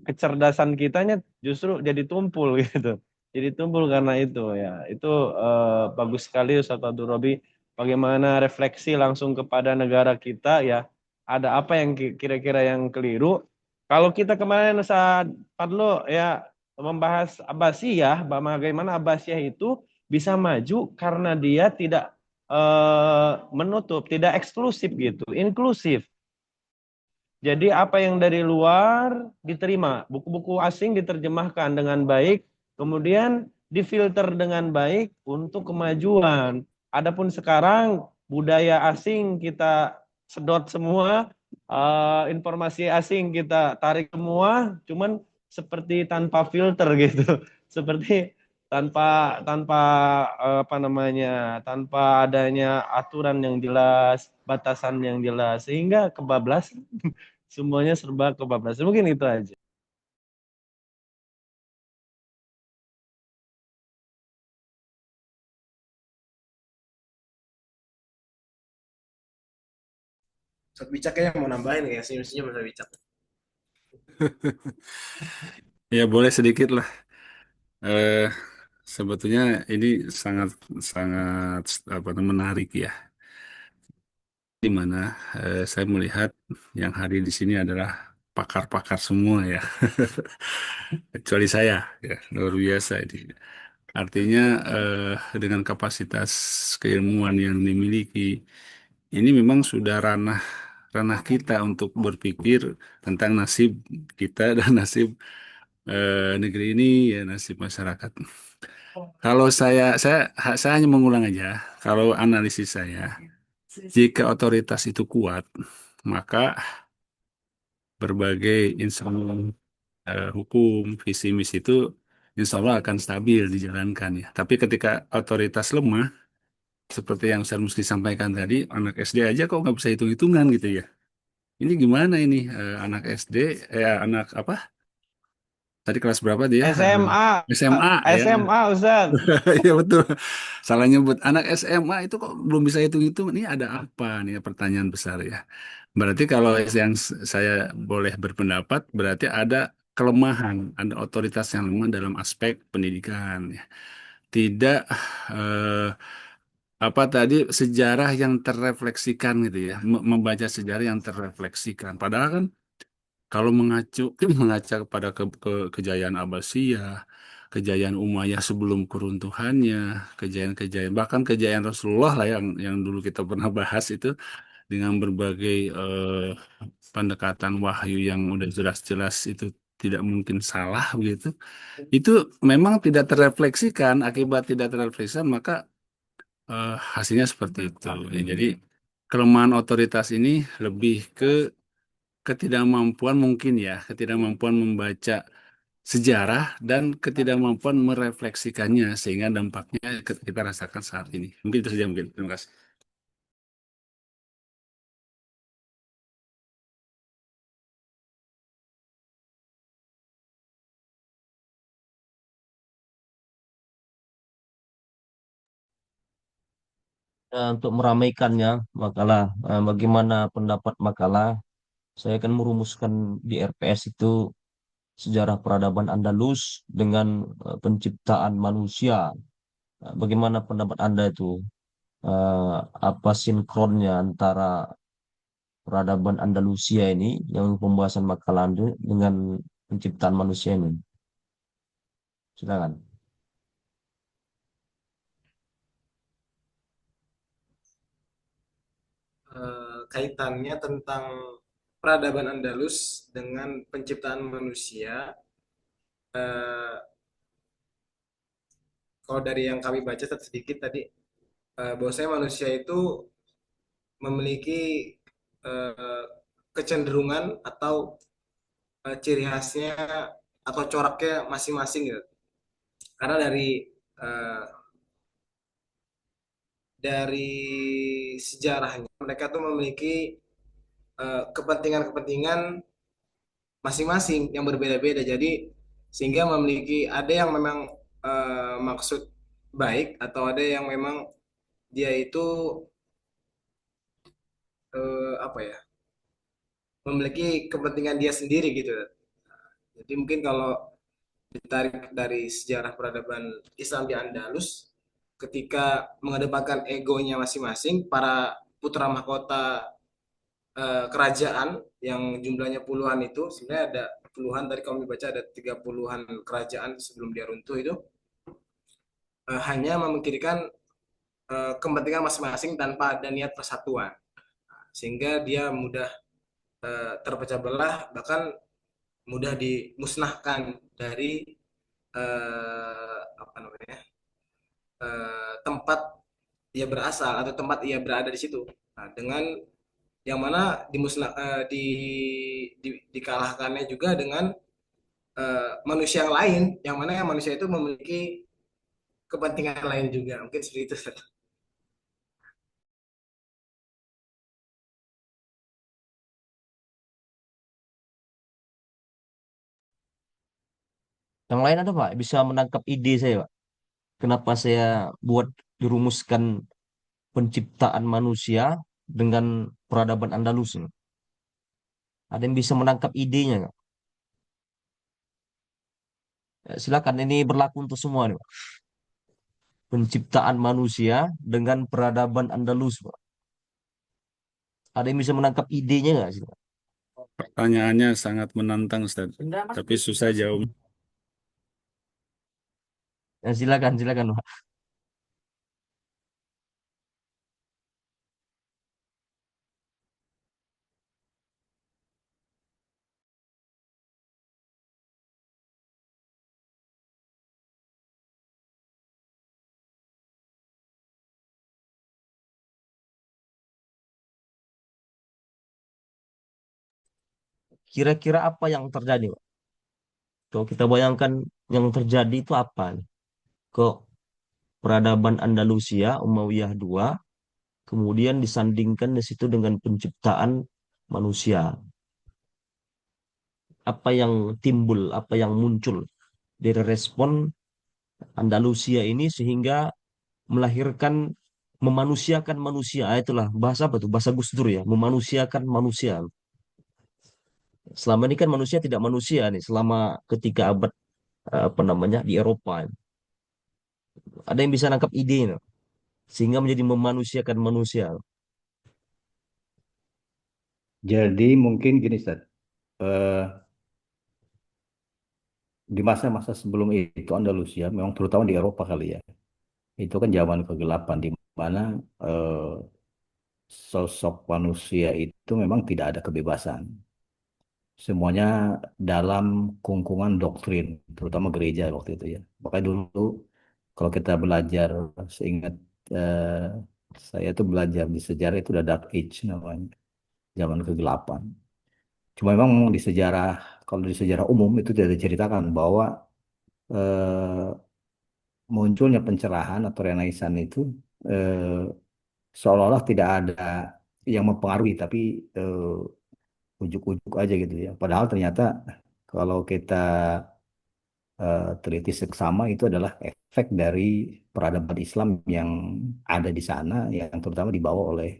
S3: kecerdasan kitanya justru jadi tumpul gitu. Jadi tumpul karena itu ya. Itu bagus sekali Ustaz Abdul Robi bagaimana refleksi langsung kepada negara kita ya. Ada apa yang kira-kira yang keliru? Kalau kita kemarin Ustaz Fadlo ya membahas Abbasiyah, bagaimana Abbasiyah itu bisa maju karena dia tidak menutup, tidak eksklusif gitu, inklusif. Jadi apa yang dari luar diterima, buku-buku asing diterjemahkan dengan baik, kemudian difilter dengan baik untuk kemajuan. Adapun sekarang budaya asing kita sedot semua, informasi asing kita tarik semua, cuman seperti tanpa filter gitu, seperti tanpa tanpa apa namanya, tanpa adanya aturan yang jelas, batasan yang jelas, sehingga kebablasan. Semuanya serba kebablasan. Mungkin itu aja.
S1: Ustaz Bicak kayaknya mau nambahin ya, senyum-senyum Ustaz Bicak.
S6: Ya boleh sedikit lah. Eh, sebetulnya ini sangat sangat apa namanya menarik ya, di mana saya melihat yang hadir di sini adalah pakar-pakar semua ya, kecuali saya ya, luar biasa ini. Artinya dengan kapasitas keilmuan yang dimiliki, ini memang sudah ranah ranah kita untuk berpikir tentang nasib kita dan nasib negeri ini ya, nasib masyarakat. Kalau saya hanya mengulang aja. Kalau analisis saya, jika otoritas itu kuat, maka berbagai instrumen hukum, visi misi itu insya Allah akan stabil dijalankan ya. Tapi ketika otoritas lemah, seperti yang Ustaz Muski sampaikan tadi, anak SD aja kok nggak bisa hitung-hitungan gitu ya. Ini gimana ini anak SD, anak apa? Tadi kelas berapa dia?
S3: SMA,
S6: SMA ya.
S3: SMA Ustaz.
S6: Iya betul. Salah nyebut. Anak SMA itu kok belum bisa hitung-hitung. Ini ada apa nih pertanyaan besar ya. Berarti kalau yang saya boleh berpendapat, berarti ada kelemahan, ada otoritas yang lemah dalam aspek pendidikan ya. Tidak eh, apa tadi sejarah yang terrefleksikan gitu ya. Membaca sejarah yang terrefleksikan. Padahal kan kalau mengacu mengaca kepada kejayaan Abbasiyah, kejayaan Umayyah sebelum keruntuhannya, kejayaan-kejayaan bahkan kejayaan Rasulullah lah yang dulu kita pernah bahas itu dengan berbagai pendekatan wahyu yang udah jelas-jelas itu tidak mungkin salah begitu. Itu memang tidak terrefleksikan, akibat tidak terrefleksikan maka hasilnya seperti itu. Ya, jadi kelemahan otoritas ini lebih ke ketidakmampuan mungkin ya, ketidakmampuan membaca sejarah dan ketidakmampuan merefleksikannya sehingga dampaknya kita rasakan saat ini. Mungkin itu saja mungkin. Terima kasih.
S8: Untuk meramaikannya makalah, bagaimana pendapat makalah, saya akan merumuskan di RPS itu sejarah peradaban Andalus dengan penciptaan manusia. Bagaimana pendapat Anda itu? Eh, Apa sinkronnya antara peradaban Andalusia ini yang pembahasan makalah itu dengan penciptaan manusia ini? Silakan.
S1: Kaitannya tentang peradaban Andalus dengan penciptaan manusia. eh, Kalau dari yang kami baca sedikit tadi, bahwasanya manusia itu memiliki eh, kecenderungan atau ciri khasnya atau coraknya masing-masing gitu. Karena eh, dari sejarahnya mereka tuh memiliki kepentingan-kepentingan masing-masing yang berbeda-beda. Jadi sehingga memiliki ada yang memang maksud baik atau ada yang memang dia itu apa ya, memiliki kepentingan dia sendiri gitu. Jadi mungkin kalau ditarik dari sejarah peradaban Islam di Andalus, ketika mengedepankan egonya masing-masing, para putra mahkota kerajaan yang jumlahnya puluhan itu, sebenarnya ada puluhan, tadi kami baca ada 30-an kerajaan sebelum dia runtuh itu, hanya memikirkan kepentingan masing-masing tanpa ada niat persatuan. Sehingga dia mudah terpecah belah, bahkan mudah dimusnahkan dari apa namanya, tempat ia berasal atau tempat ia berada di situ. Nah, dengan yang mana dikalahkannya juga dengan manusia yang lain, yang mana yang manusia itu memiliki kepentingan lain juga, mungkin seperti itu.
S8: Yang lain ada Pak, bisa menangkap ide saya Pak. Kenapa saya buat dirumuskan penciptaan manusia dengan peradaban Andalus ini? Ada yang bisa menangkap idenya nggak? Silakan, ini berlaku untuk semua nih Pak. penciptaan manusia dengan peradaban Andalus, Pak? Ada yang bisa menangkap idenya nggak sih, Pak?
S6: Pertanyaannya sangat menantang, Ustaz. Tapi susah jawab.
S8: Ya, silakan, silakan, Pak. Kira-kira apa yang terjadi, Pak? Kalau kita bayangkan yang terjadi itu apa nih? Kok peradaban Andalusia Umayyah II kemudian disandingkan di situ dengan penciptaan manusia. Apa yang timbul, apa yang muncul dari respon Andalusia ini sehingga melahirkan memanusiakan manusia. Ah, itulah bahasa apa tuh? Bahasa Gus Dur ya, memanusiakan manusia. Selama ini kan manusia tidak manusia nih, selama ketika abad apa namanya di Eropa. Ada yang bisa nangkap ide ini, sehingga menjadi memanusiakan manusia.
S2: Jadi mungkin gini, Ustaz. Eh, di masa-masa sebelum itu Andalusia, memang terutama di Eropa kali ya, itu kan zaman kegelapan di mana eh, sosok manusia itu memang tidak ada kebebasan. Semuanya dalam kungkungan doktrin, terutama gereja waktu itu ya. Makanya dulu kalau kita belajar, seingat eh, saya tuh belajar di sejarah itu udah Dark Age namanya, zaman kegelapan. Cuma memang di sejarah, kalau di sejarah umum itu tidak diceritakan bahwa eh, munculnya pencerahan atau Renaissance itu eh, seolah-olah tidak ada yang mempengaruhi, tapi ujuk-ujuk aja gitu ya. Padahal ternyata kalau kita teliti seksama itu adalah efek dari peradaban Islam yang ada di sana, yang terutama dibawa oleh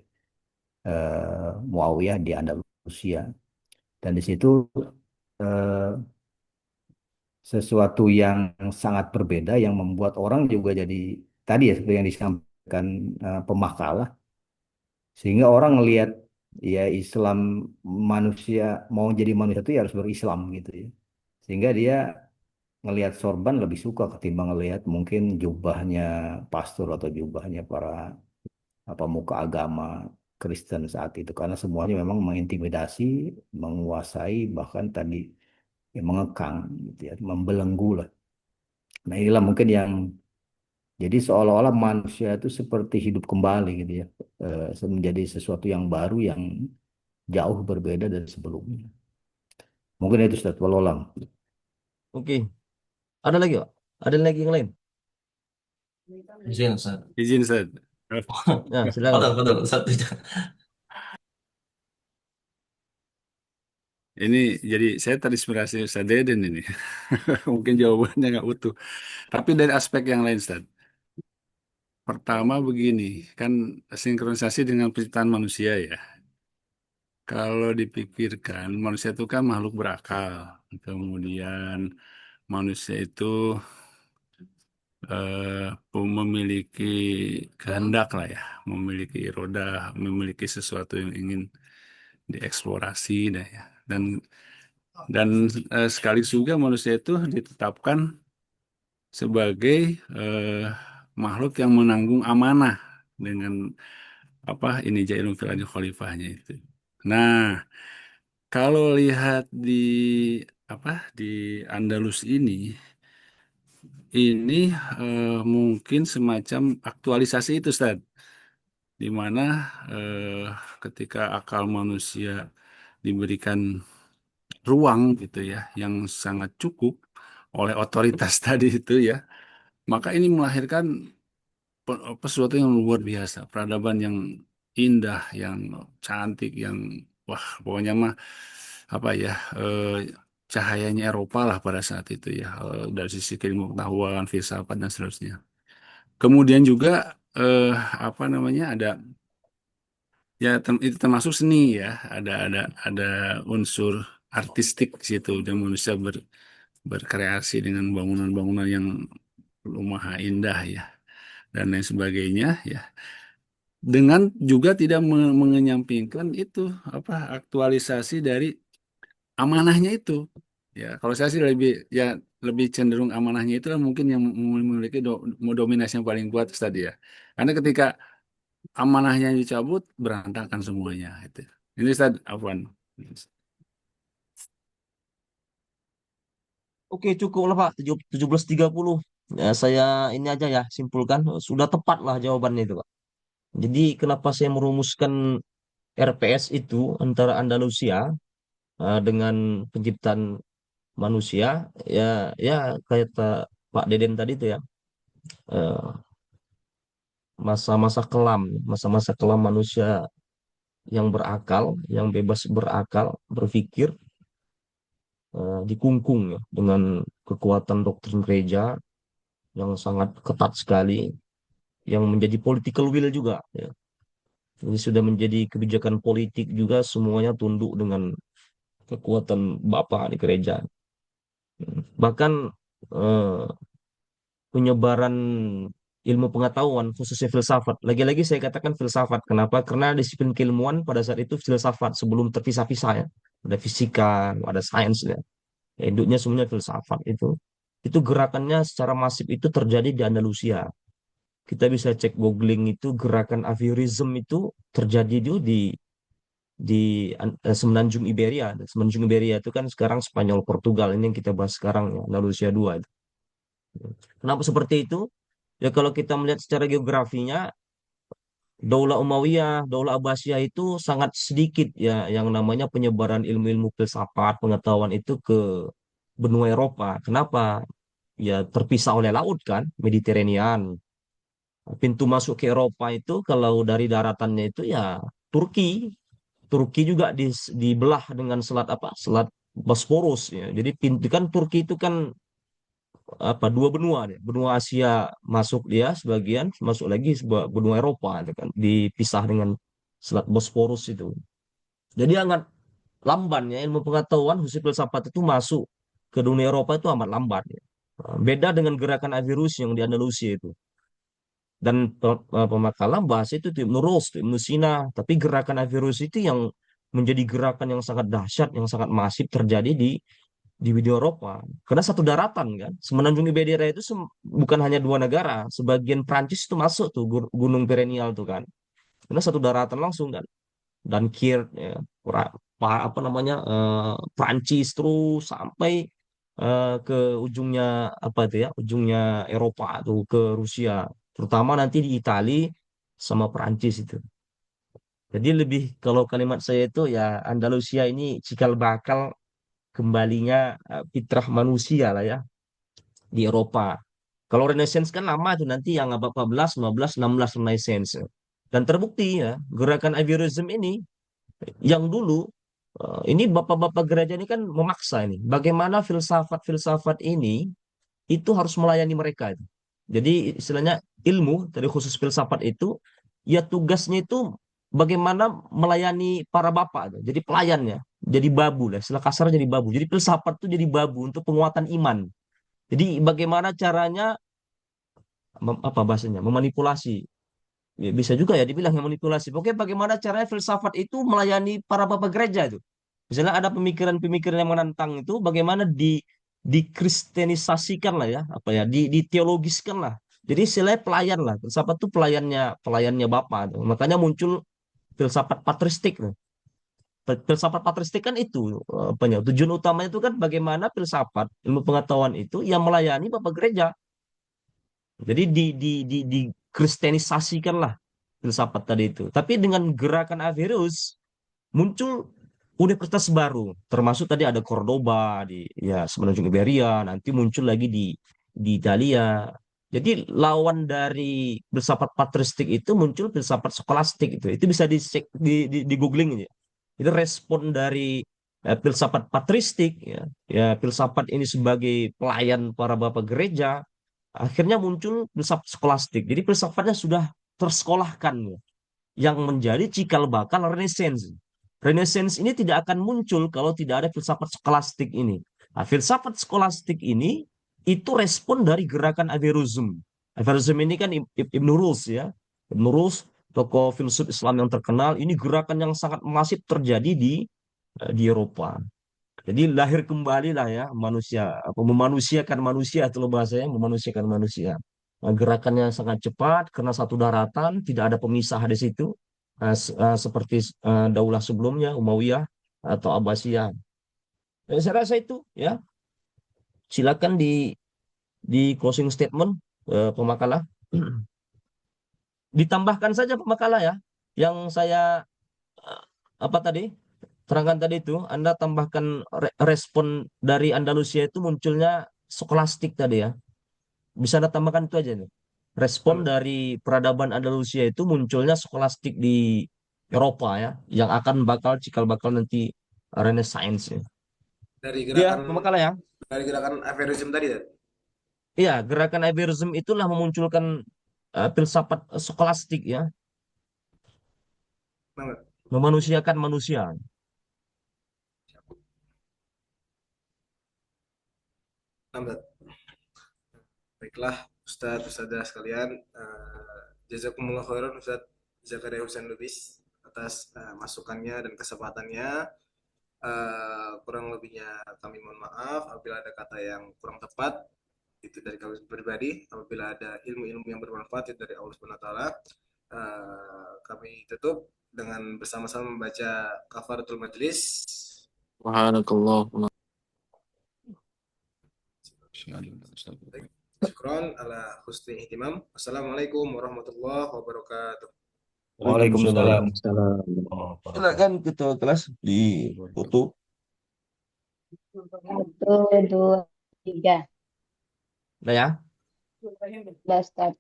S2: Muawiyah di Andalusia. Dan di situ eh, sesuatu yang sangat berbeda yang membuat orang juga jadi tadi ya seperti yang disampaikan pemakalah, sehingga orang ngelihat ya Islam, manusia mau jadi manusia itu ya harus berislam gitu ya, sehingga dia ngelihat sorban lebih suka ketimbang ngelihat mungkin jubahnya pastor atau jubahnya para apa muka agama Kristen saat itu, karena semuanya memang mengintimidasi, menguasai, bahkan tadi ya, mengekang gitu ya, membelenggu lah. Nah inilah mungkin yang jadi seolah-olah manusia itu seperti hidup kembali gitu ya, menjadi sesuatu yang baru yang jauh berbeda dari sebelumnya. Mungkin itu Ustaz, walau alam.
S8: Oke, ada lagi, Pak? Ada lagi yang lain?
S7: Izin, Ustaz.
S6: Izin, Ustaz.
S8: Nah, silakan.
S7: Betul, betul, Ustaz.
S6: Ini jadi saya terinspirasi Ustaz Deden ini. Mungkin jawabannya nggak utuh. Tapi dari aspek yang lain, Ustaz. Pertama begini, kan sinkronisasi dengan penciptaan manusia ya. Kalau dipikirkan, manusia itu kan makhluk berakal. Kemudian manusia itu memiliki kehendak lah ya, memiliki roda, memiliki sesuatu yang ingin dieksplorasi dah ya. Dan sekaligus juga manusia itu ditetapkan sebagai eh, makhluk yang menanggung amanah dengan apa ini Jailun fil ardi khalifahnya itu. Nah, kalau lihat di apa di Andalus ini mungkin semacam aktualisasi itu, Ustaz, di mana eh, ketika akal manusia diberikan ruang gitu ya, yang sangat cukup oleh otoritas tadi itu ya, maka ini melahirkan sesuatu yang luar biasa, peradaban yang indah, yang cantik, yang wah pokoknya mah apa ya cahayanya Eropa lah pada saat itu ya, dari sisi ilmu pengetahuan, filsafat dan seterusnya. Kemudian juga eh, apa namanya ada ya itu termasuk seni ya, ada unsur artistik di situ dan manusia berkreasi dengan bangunan-bangunan yang maha indah ya. dan lain sebagainya ya. Dengan juga tidak mengenyampingkan itu apa aktualisasi dari amanahnya itu. Ya, kalau saya sih lebih cenderung amanahnya itu mungkin yang memiliki dominasi yang paling kuat tadi ya. Karena ketika amanahnya dicabut berantakan semuanya itu. Ini Ustaz Afwan.
S8: Oke, cukup lah Pak, 17.30. Ya, saya ini aja ya, simpulkan. Sudah tepat lah jawabannya itu Pak. Jadi kenapa saya merumuskan RPS itu antara Andalusia dengan penciptaan manusia, ya ya kayak Pak Deden tadi itu ya, eh, masa-masa kelam, masa-masa kelam manusia yang berakal, yang bebas berakal, berpikir, dikungkung ya dengan kekuatan doktrin gereja yang sangat ketat sekali, yang menjadi political will juga ya. Ini sudah menjadi kebijakan politik juga, semuanya tunduk dengan kekuatan Bapa di gereja. Bahkan eh, penyebaran ilmu pengetahuan khususnya filsafat. Lagi-lagi saya katakan filsafat. Kenapa? Karena disiplin keilmuan pada saat itu filsafat sebelum terpisah-pisah ya. Ada fisika, ada sains ya. Ya, induknya semuanya filsafat itu. Itu gerakannya secara masif itu terjadi di Andalusia. Kita bisa cek googling itu gerakan Aviorism itu terjadi itu di Semenanjung Iberia. Semenanjung Iberia itu kan sekarang Spanyol, Portugal, ini yang kita bahas sekarang ya, Andalusia 2 itu. Kenapa seperti itu? Ya kalau kita melihat secara geografinya, Daulah Umayyah, Daulah Abbasiyah itu sangat sedikit ya yang namanya penyebaran ilmu-ilmu filsafat, pengetahuan itu ke benua Eropa. Kenapa? Ya terpisah oleh laut kan, Mediterranean. Pintu masuk ke Eropa itu kalau dari daratannya itu ya Turki. Turki juga dibelah dengan selat apa? Selat Bosporus ya. Jadi pintu kan Turki itu kan apa dua benua deh. Benua Asia masuk dia sebagian, masuk lagi benua Eropa itu kan dipisah dengan Selat Bosporus itu. Jadi sangat lamban ya ilmu pengetahuan khusus filsafat itu masuk ke dunia Eropa itu amat lambat ya. Beda dengan gerakan Averroes yang di Andalusia itu. Dan pemakalan bahas itu tuh Ibnu Rus, tuh Ibnu Sina, tapi gerakan Averroes itu yang menjadi gerakan yang sangat dahsyat, yang sangat masif terjadi di video Eropa. Karena satu daratan kan. Semenanjung Iberia itu bukan hanya dua negara. Sebagian Prancis itu masuk tuh Gunung Perennial tuh kan. Karena satu daratan langsung kan. Dan ya, apa namanya Prancis terus sampai ke ujungnya apa itu ya ujungnya Eropa tuh ke Rusia. Terutama nanti di Italia sama Prancis itu. Jadi lebih kalau kalimat saya itu ya Andalusia ini cikal bakal kembalinya fitrah manusia lah ya di Eropa. Kalau Renaissance kan lama tuh nanti yang abad 14, 15, 16 Renaissance. Dan terbukti ya, gerakan Aviorism ini yang dulu ini bapak-bapak gereja ini kan memaksa ini. Bagaimana filsafat-filsafat ini itu harus melayani mereka itu. Jadi istilahnya ilmu dari khusus filsafat itu ya tugasnya itu bagaimana melayani para bapak itu. Jadi pelayannya, jadi babu lah, istilah kasar jadi babu. Jadi filsafat itu jadi babu untuk penguatan iman. Jadi bagaimana caranya apa bahasanya? Memanipulasi. Ya, bisa juga ya dibilang manipulasi. Oke, bagaimana caranya filsafat itu melayani para bapak gereja itu? Misalnya ada pemikiran-pemikiran yang menantang itu, bagaimana dikristenisasikan lah ya, apa ya, diteologiskan lah. Jadi istilahnya pelayan lah. Filsafat itu pelayannya Bapa tuh. Makanya muncul filsafat patristik tuh. Filsafat patristik kan itu apa ya, tujuan utamanya itu kan bagaimana filsafat ilmu pengetahuan itu yang melayani Bapak gereja. Jadi di kristenisasikan lah filsafat tadi itu. Tapi dengan gerakan Averroes muncul universitas baru, termasuk tadi ada Cordoba di ya semenanjung Iberia, nanti muncul lagi di Italia. Jadi lawan dari filsafat patristik itu muncul filsafat skolastik itu. Itu bisa di googling aja. Itu respon dari filsafat patristik ya. Ya filsafat ini sebagai pelayan para bapak gereja, akhirnya muncul filsafat skolastik. Jadi filsafatnya sudah tersekolahkan ya, yang menjadi cikal bakal Renaissance. Renaissance ini tidak akan muncul kalau tidak ada filsafat skolastik ini. Nah, filsafat skolastik ini itu respon dari gerakan Averroism. Eversum ini kan Ibnu Rus ya. Ibnu Rus, tokoh filsuf Islam yang terkenal. Ini gerakan yang sangat masif terjadi di Eropa. Jadi lahir kembali lah ya manusia, apa memanusiakan manusia itu loh bahasanya, memanusiakan manusia. Nah, gerakannya sangat cepat karena satu daratan, tidak ada pemisah di situ. Seperti daulah sebelumnya, Umayyah atau Abbasiyah. Saya rasa itu ya. Silakan di closing statement pemakalah. Ditambahkan saja pemakalah ya. Yang saya apa tadi? Terangkan tadi itu, Anda tambahkan respon dari Andalusia itu munculnya skolastik tadi ya. Bisa Anda tambahkan itu aja nih. Respon dari peradaban Andalusia itu munculnya skolastik di Eropa ya, yang akan cikal bakal nanti Renaissance ya.
S1: Dari
S8: Dia
S1: gerakan
S8: pemakalah ya.
S1: dari gerakan Averroism tadi ya.
S8: Iya, gerakan Iberism itulah memunculkan filsafat skolastik ya,
S1: Nah,
S8: memanusiakan manusia.
S1: nah, baiklah Ustadz, Ustadzah sekalian, jazakumullah khairan Ustadz Zakaria Husain Lubis atas masukannya dan kesempatannya. Kurang lebihnya kami mohon maaf apabila ada kata yang kurang tepat itu dari kami pribadi, apabila ada ilmu-ilmu yang bermanfaat itu dari Allah Subhanahu wa taala. Kami tutup dengan bersama-sama membaca kafaratul majlis.
S7: Subhanakallah.
S1: Syukron ala husni ihtimam. Assalamualaikum warahmatullahi wabarakatuh.
S2: Waalaikumsalam.
S8: Silakan ketua kelas ditutup.
S9: 1, 2, 3.
S8: Udah ya.
S9: Udah start.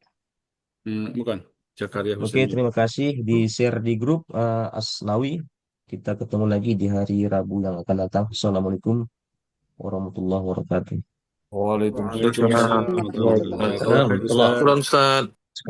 S6: Bukan. Zakaria
S8: Oke,
S6: Husain.
S8: terima kasih di share di grup Asnawi. Kita ketemu lagi di hari Rabu yang akan datang. Assalamualaikum warahmatullahi wabarakatuh.
S2: Waalaikumsalam.
S6: Waalaikumsalam warahmatullahi wabarakatuh.
S7: Ustaz.